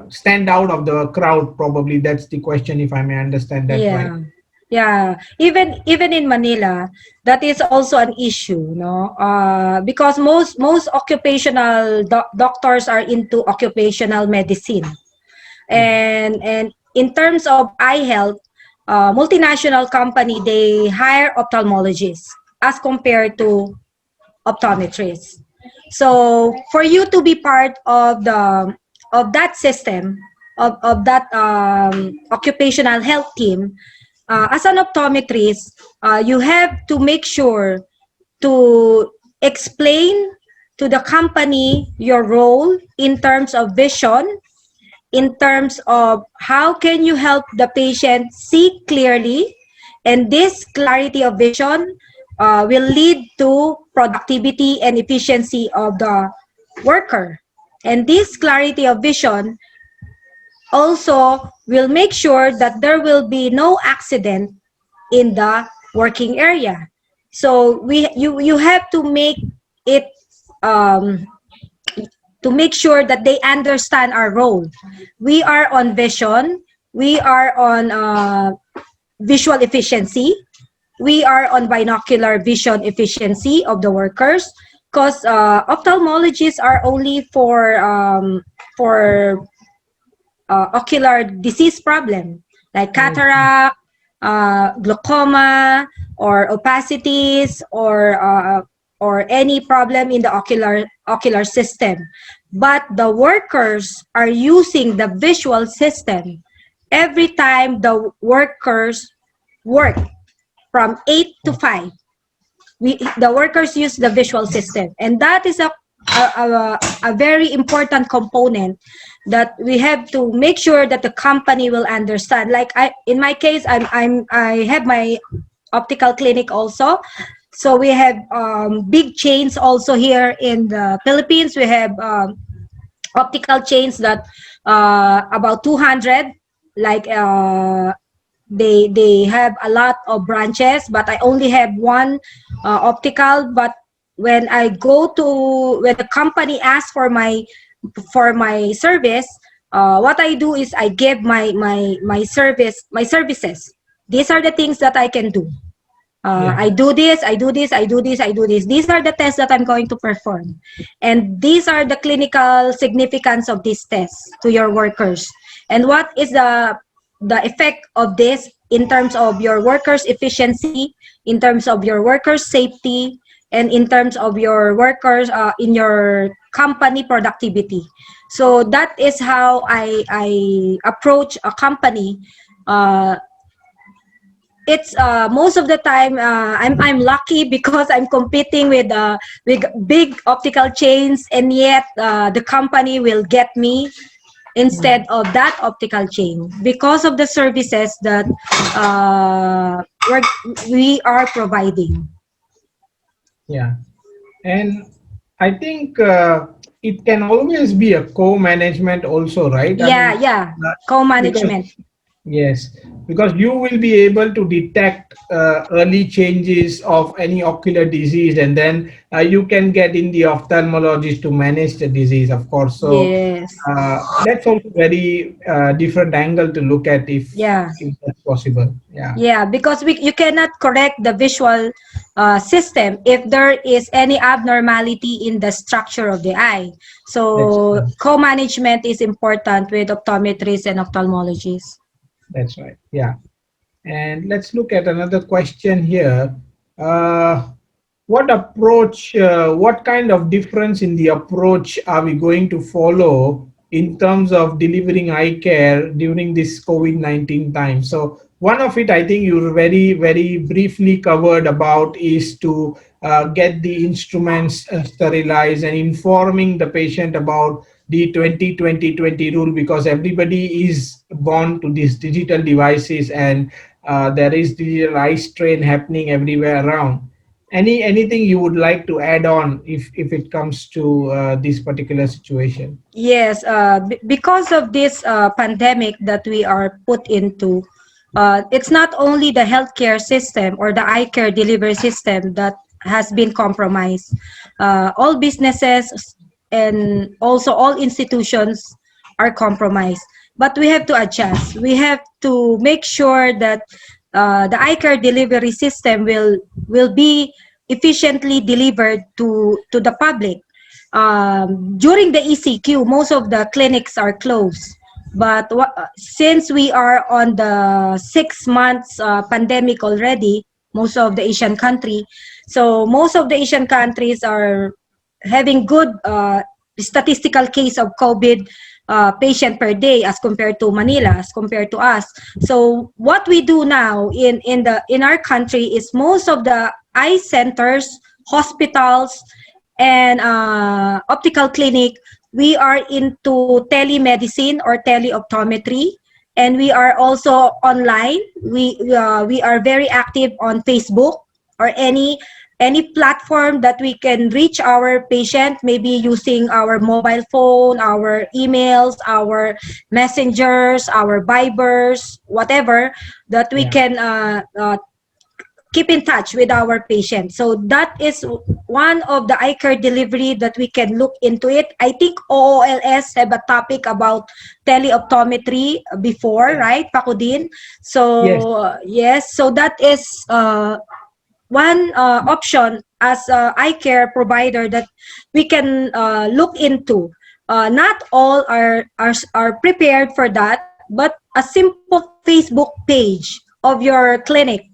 stand out of the crowd? Probably that's the question, if I may understand that right. Yeah. Yeah, even in Manila, that is also an issue, no? Because most occupational doctors are into occupational medicine, Yeah. and in terms of eye health, multinational company, they hire ophthalmologists as compared to optometrists. So for you to be part of that system, of that occupational health team, as an optometrist, you have to make sure to explain to the company your role in terms of vision, in terms of how can you help the patient see clearly, and this clarity of vision will lead to productivity and efficiency of the worker, and this clarity of vision also will make sure that there will be no accident in the working area. So you have to make it, um, to make sure that they understand our role. We are on vision, we are on visual efficiency, we are on binocular vision efficiency of the workers, because ophthalmologists are only for ocular disease problem like cataract, glaucoma, or opacities, or any problem in the ocular system. But the workers are using the visual system every time the workers work from 8 to 5. The workers use the visual system, and that is a very important component that we have to make sure that the company will understand. Like in my case, I have my optical clinic also. So we have big chains also here in the Philippines. We have optical chains that about 200, like they have a lot of branches, but I only have one optical. But when the company asks for my service, what I do is I give my services. These are the things that I can do. Yeah. I do this, I do this, I do this, I do this. These are the tests that I'm going to perform. And these are the clinical significance of these tests to your workers. And what is the effect of this in terms of your workers' efficiency, in terms of your workers' safety, and in terms of your workers in your company productivity. So that is how I approach a company. It's most of the time I'm lucky because I'm competing with big optical chains, and yet the company will get me instead of that optical chain because of the services that we are providing. Yeah. And I think it can always be a co-management also, right? I Yeah, mean, yeah, because co-management. yes, because you will be able to detect early changes of any ocular disease, and then you can get in the ophthalmologist to manage the disease, of course. So Yes. that's also very different angle to look at Yeah. if that's possible. Yeah, Yeah, because you cannot correct the visual system if there is any abnormality in the structure of the eye. that's So co-management is important with optometrists and ophthalmologists. that's right. Yeah. And let's look at another question here. Uh, what kind of difference in the approach are we going to follow in terms of delivering eye care during this COVID-19 time? So one of it, I think you very, very briefly covered about is to get the instruments sterilized and informing the patient about the 20-20-20 rule, because everybody is born to these digital devices, and there is digital eye strain happening everywhere around. Anything you would like to add on if it comes to this particular situation? Yes, because of this pandemic that we are put into, it's not only the healthcare system or the eye care delivery system that has been compromised. All businesses and also all institutions are compromised. But we have to adjust. We have to make sure that the eye care delivery system will be efficiently delivered to the public. During the ECQ, most of the clinics are closed. But since we are on the 6 months pandemic already, most of the Asian country, so most of the Asian countries are having good statistical case of COVID patient per day as compared to Manila, as compared to us. So what we do now in our country is most of the eye centers, hospitals, and optical clinic, we are into telemedicine or teleoptometry, and we are also online. We are very active on Facebook or any platform that we can reach our patient, maybe using our mobile phone, our emails, our messengers, our Vibers, whatever, that we can keep in touch with our patients. So that is one of the eye care delivery that we can look into it. I think OOLS have a topic about teleoptometry before, right, Pakudin? Yes. So yes, so that is one option as a eye care provider that we can look into. Not all are prepared for that, but a simple Facebook page of your clinic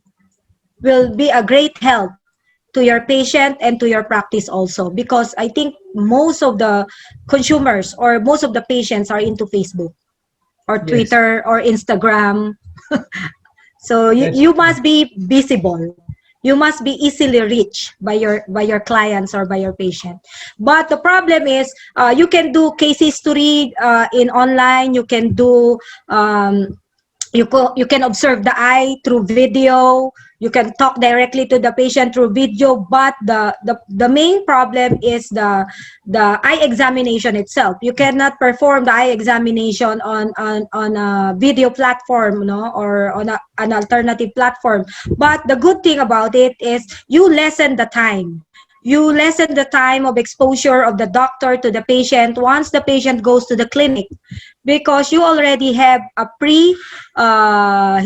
will be a great help to your patient and to your practice also, because I think most of the consumers or most of the patients are into Facebook or Yes. Twitter or Instagram. So That's you true. must be visible. You must be easily reached by your clients or by your patient. But the problem is, you can do case history in online. You can do you can observe the eye through video. You can talk directly to the patient through video, but the main problem is the eye examination itself. You cannot perform the eye examination on a video platform, no, or on an alternative platform. But the good thing about it is you lessen the time. You lessen the time of exposure of the doctor to the patient once the patient goes to the clinic, because you already have a pre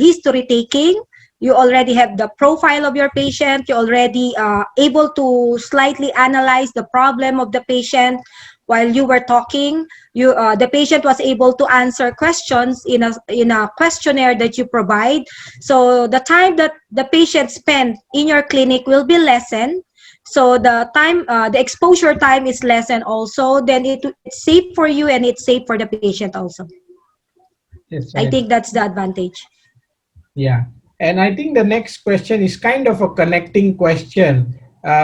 history taking. You already have the profile of your patient. You already able to slightly analyze the problem of the patient while you were talking. You the patient was able to answer questions in a questionnaire that you provide. So the time that the patient spent in your clinic will be lessened. So the time, the exposure time is lessened also. Then it's safe for you and it's safe for the patient also. Yes, I right. think that's the advantage. Yeah. And I think the next question is kind of a connecting question,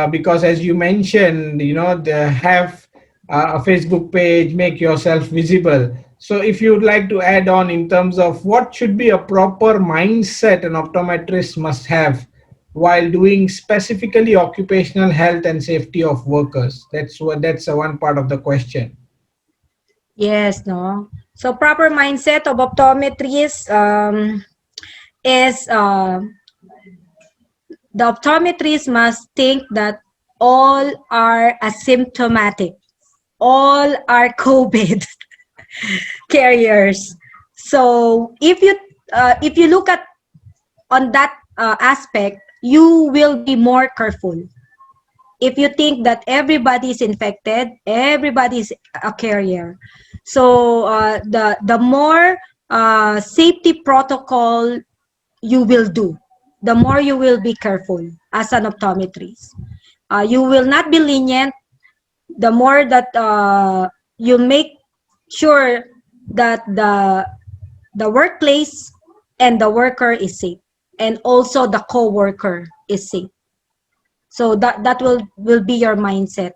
because as you mentioned, the have a Facebook page, make yourself visible. So if you would like to add on in terms of what should be a proper mindset an optometrist must have while doing specifically occupational health and safety of workers. That's one part of the question. Yes, no. So proper mindset of optometrists is the optometrist must think that all are asymptomatic, all are COVID carriers. So if you look at on that aspect, you will be more careful. If you think that everybody is infected, everybody is a carrier. So the more safety protocol you will do, the more you will be careful as an optometrist. You will not be lenient. The more that you make sure that the workplace and the worker is safe, and also the co-worker is safe. So that will be your mindset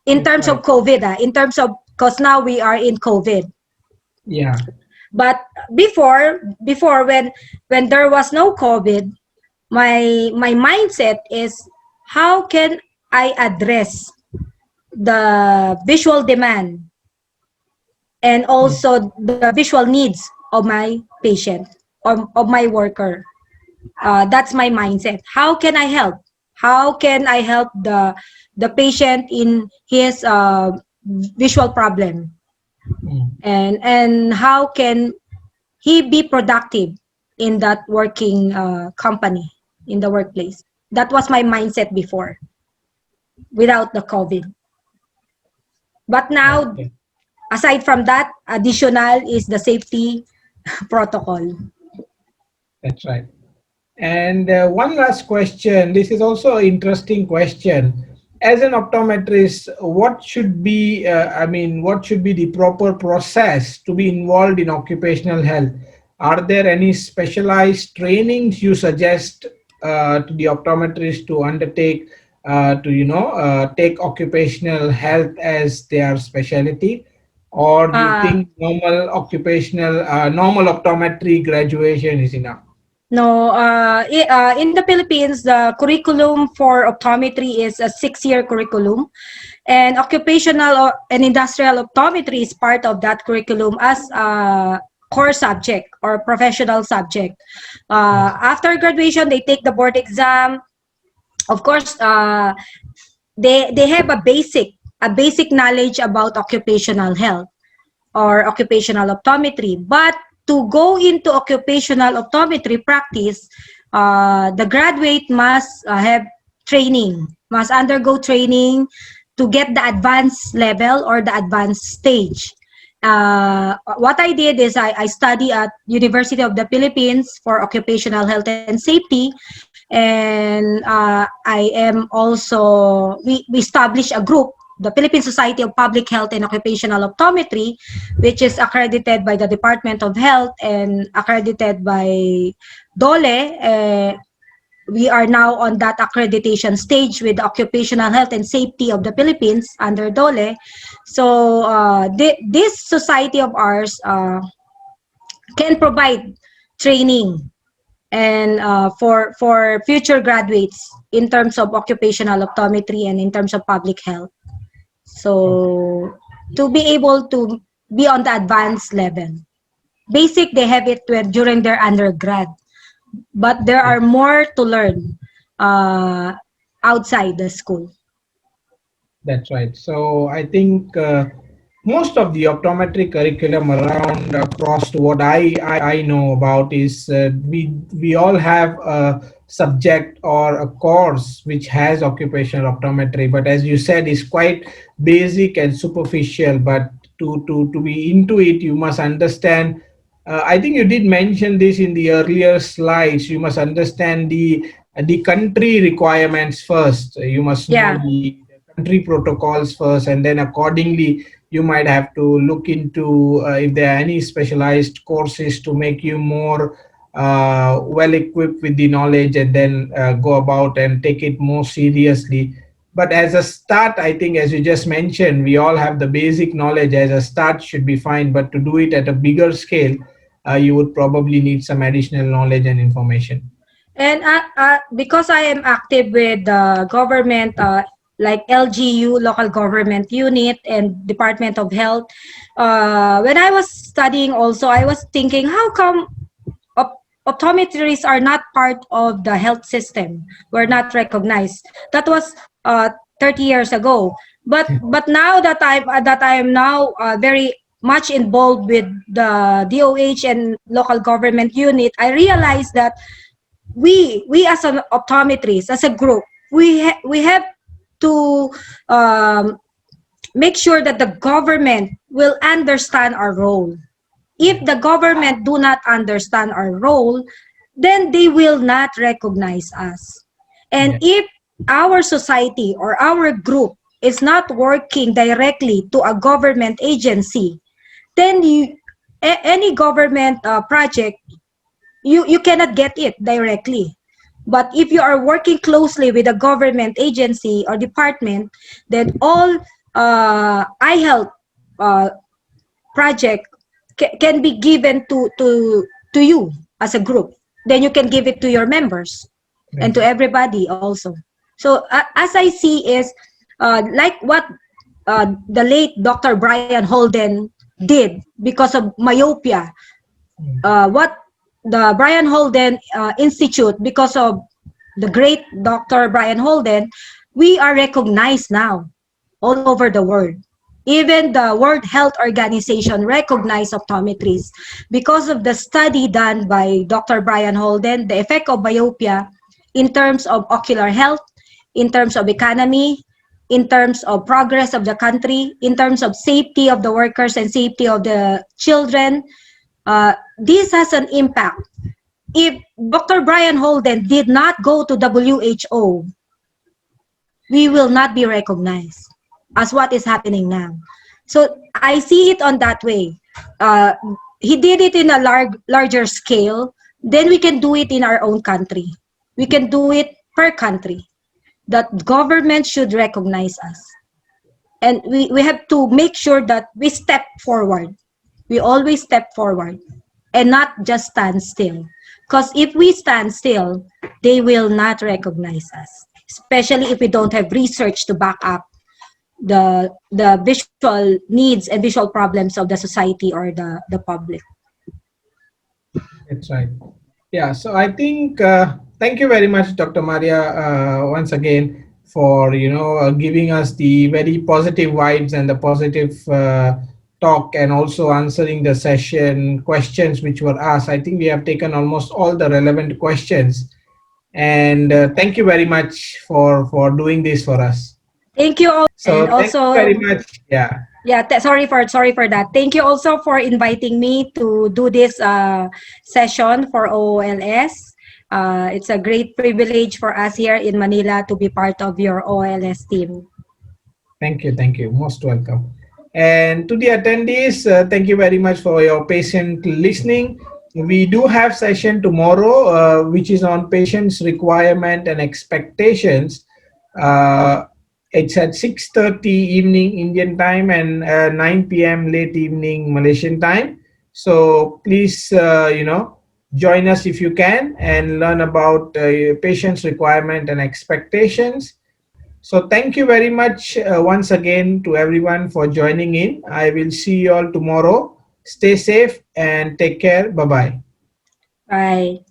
in That's terms of right. COVID. In terms of, because now we are in COVID. Yeah. But before when there was no COVID, my mindset is how can I address the visual demand and also the visual needs of my patient or of my worker. That's my mindset. How can I help? How can I help the patient in his visual problem? And how can he be productive in that working company, in the workplace? That was my mindset before, without the COVID. But now, Okay, aside from that, additional is the safety protocol. that's right. And one last question. This is also an interesting question. As an optometrist, what should be, what should be the proper process to be involved in occupational health? Are there any specialized trainings you suggest to the optometrist to undertake take occupational health as their specialty? Or do you Uh, think normal optometry graduation is enough? no, in the Philippines, the curriculum for optometry is a 6-year curriculum, and occupational and industrial optometry is part of that curriculum as a core subject or professional subject. Yes. After graduation, they take the board exam. Of course, they have a basic knowledge about occupational health or occupational optometry. But to go into occupational optometry practice, the graduate must have training, must undergo training to get the advanced level or the advanced stage. What I did is I study at University of the Philippines for occupational health and safety, and I am also we established a group, the Philippine Society of Public Health and Occupational Optometry, which is accredited by the Department of Health and accredited by DOLE. We are now on that accreditation stage with the Occupational Health and Safety of the Philippines under DOLE. So this society of ours can provide training and for future graduates in terms of occupational optometry and in terms of public health. Okay. So to be able to be on the advanced level. Basic, they have it during their undergrad, but there are more to learn uh, outside the school. That's right. So I think most of the optometry curriculum around across to what I know about is we all have a subject or a course which has occupational optometry, but as you said, is quite basic and superficial. But to be into it, you must understand. I think you did mention this in the earlier slides. You must understand the country requirements first. You must know Yeah. the country protocols first, and then accordingly you might have to look into if there are any specialized courses to make you more well equipped with the knowledge, and then go about and take it more seriously. But as a start, I think, as you just mentioned, we all have the basic knowledge. As a start should be fine, but to do it at a bigger scale, you would probably need some additional knowledge and information. And because I am active with the government, like LGU, local government unit, and Department of Health, when I was studying also, I was thinking, how come optometrists are not part of the health system? We're not recognized. That was 30 years ago. But now that I am now very much involved with the DOH and local government unit, I realized that we as an optometrist, as a group, we have to um, make sure that the government will understand our role. If the government do not understand our role, then they will not recognize us. And Yeah, if our society or our group is not working directly to a government agency, then any government project, you cannot get it directly. But if you are working closely with a government agency or department, then all eye health uh, project can be given to you as a group. Then you can give it to your members. and to everybody also. So as I see is like what the late Dr. Brian Holden did because of myopia. What the Brian Holden Institute, because of the great Dr. Brian Holden, we are recognized now all over the world. Even the World Health Organization recognized optometrists because of the study done by Dr. Brian Holden, the effect of myopia in terms of ocular health, in terms of economy, in terms of progress of the country, in terms of safety of the workers and safety of the children. This has an impact. If Dr. Brian Holden did not go to WHO, we will not be recognized as what is happening now. So I see it on that way. Uh, he did it in a larger scale, then we can do it in our own country. We can do it per country. That government should recognize us. And we have to make sure that we step forward. We always step forward and not just stand still. Because if we stand still, they will not recognize us, especially if we don't have research to back up the visual needs and visual problems of the society or the public. That's right. Yeah, so I think thank you very much, Dr. Maria, once again for giving us the very positive vibes and the positive talk, and also answering the session questions which were asked. I think we have taken almost all the relevant questions, and thank you very much for doing this for us. Thank you all, So and thank you also very much. Yeah. yeah, sorry for that. Thank you also for inviting me to do this session for OOLS. It's a great privilege for us here in Manila to be part of your OOLS team. Thank you. Thank you. Most welcome. And to the attendees, thank you very much for your patient listening. We do have session tomorrow, which is on patient's requirement and expectations. It's at 6:30 evening Indian time and 9 p.m. late evening Malaysian time. So please, join us if you can and learn about patient's requirement and expectations. So thank you very much once again to everyone for joining in. I will see you all tomorrow. Stay safe and take care. Bye-bye. Bye.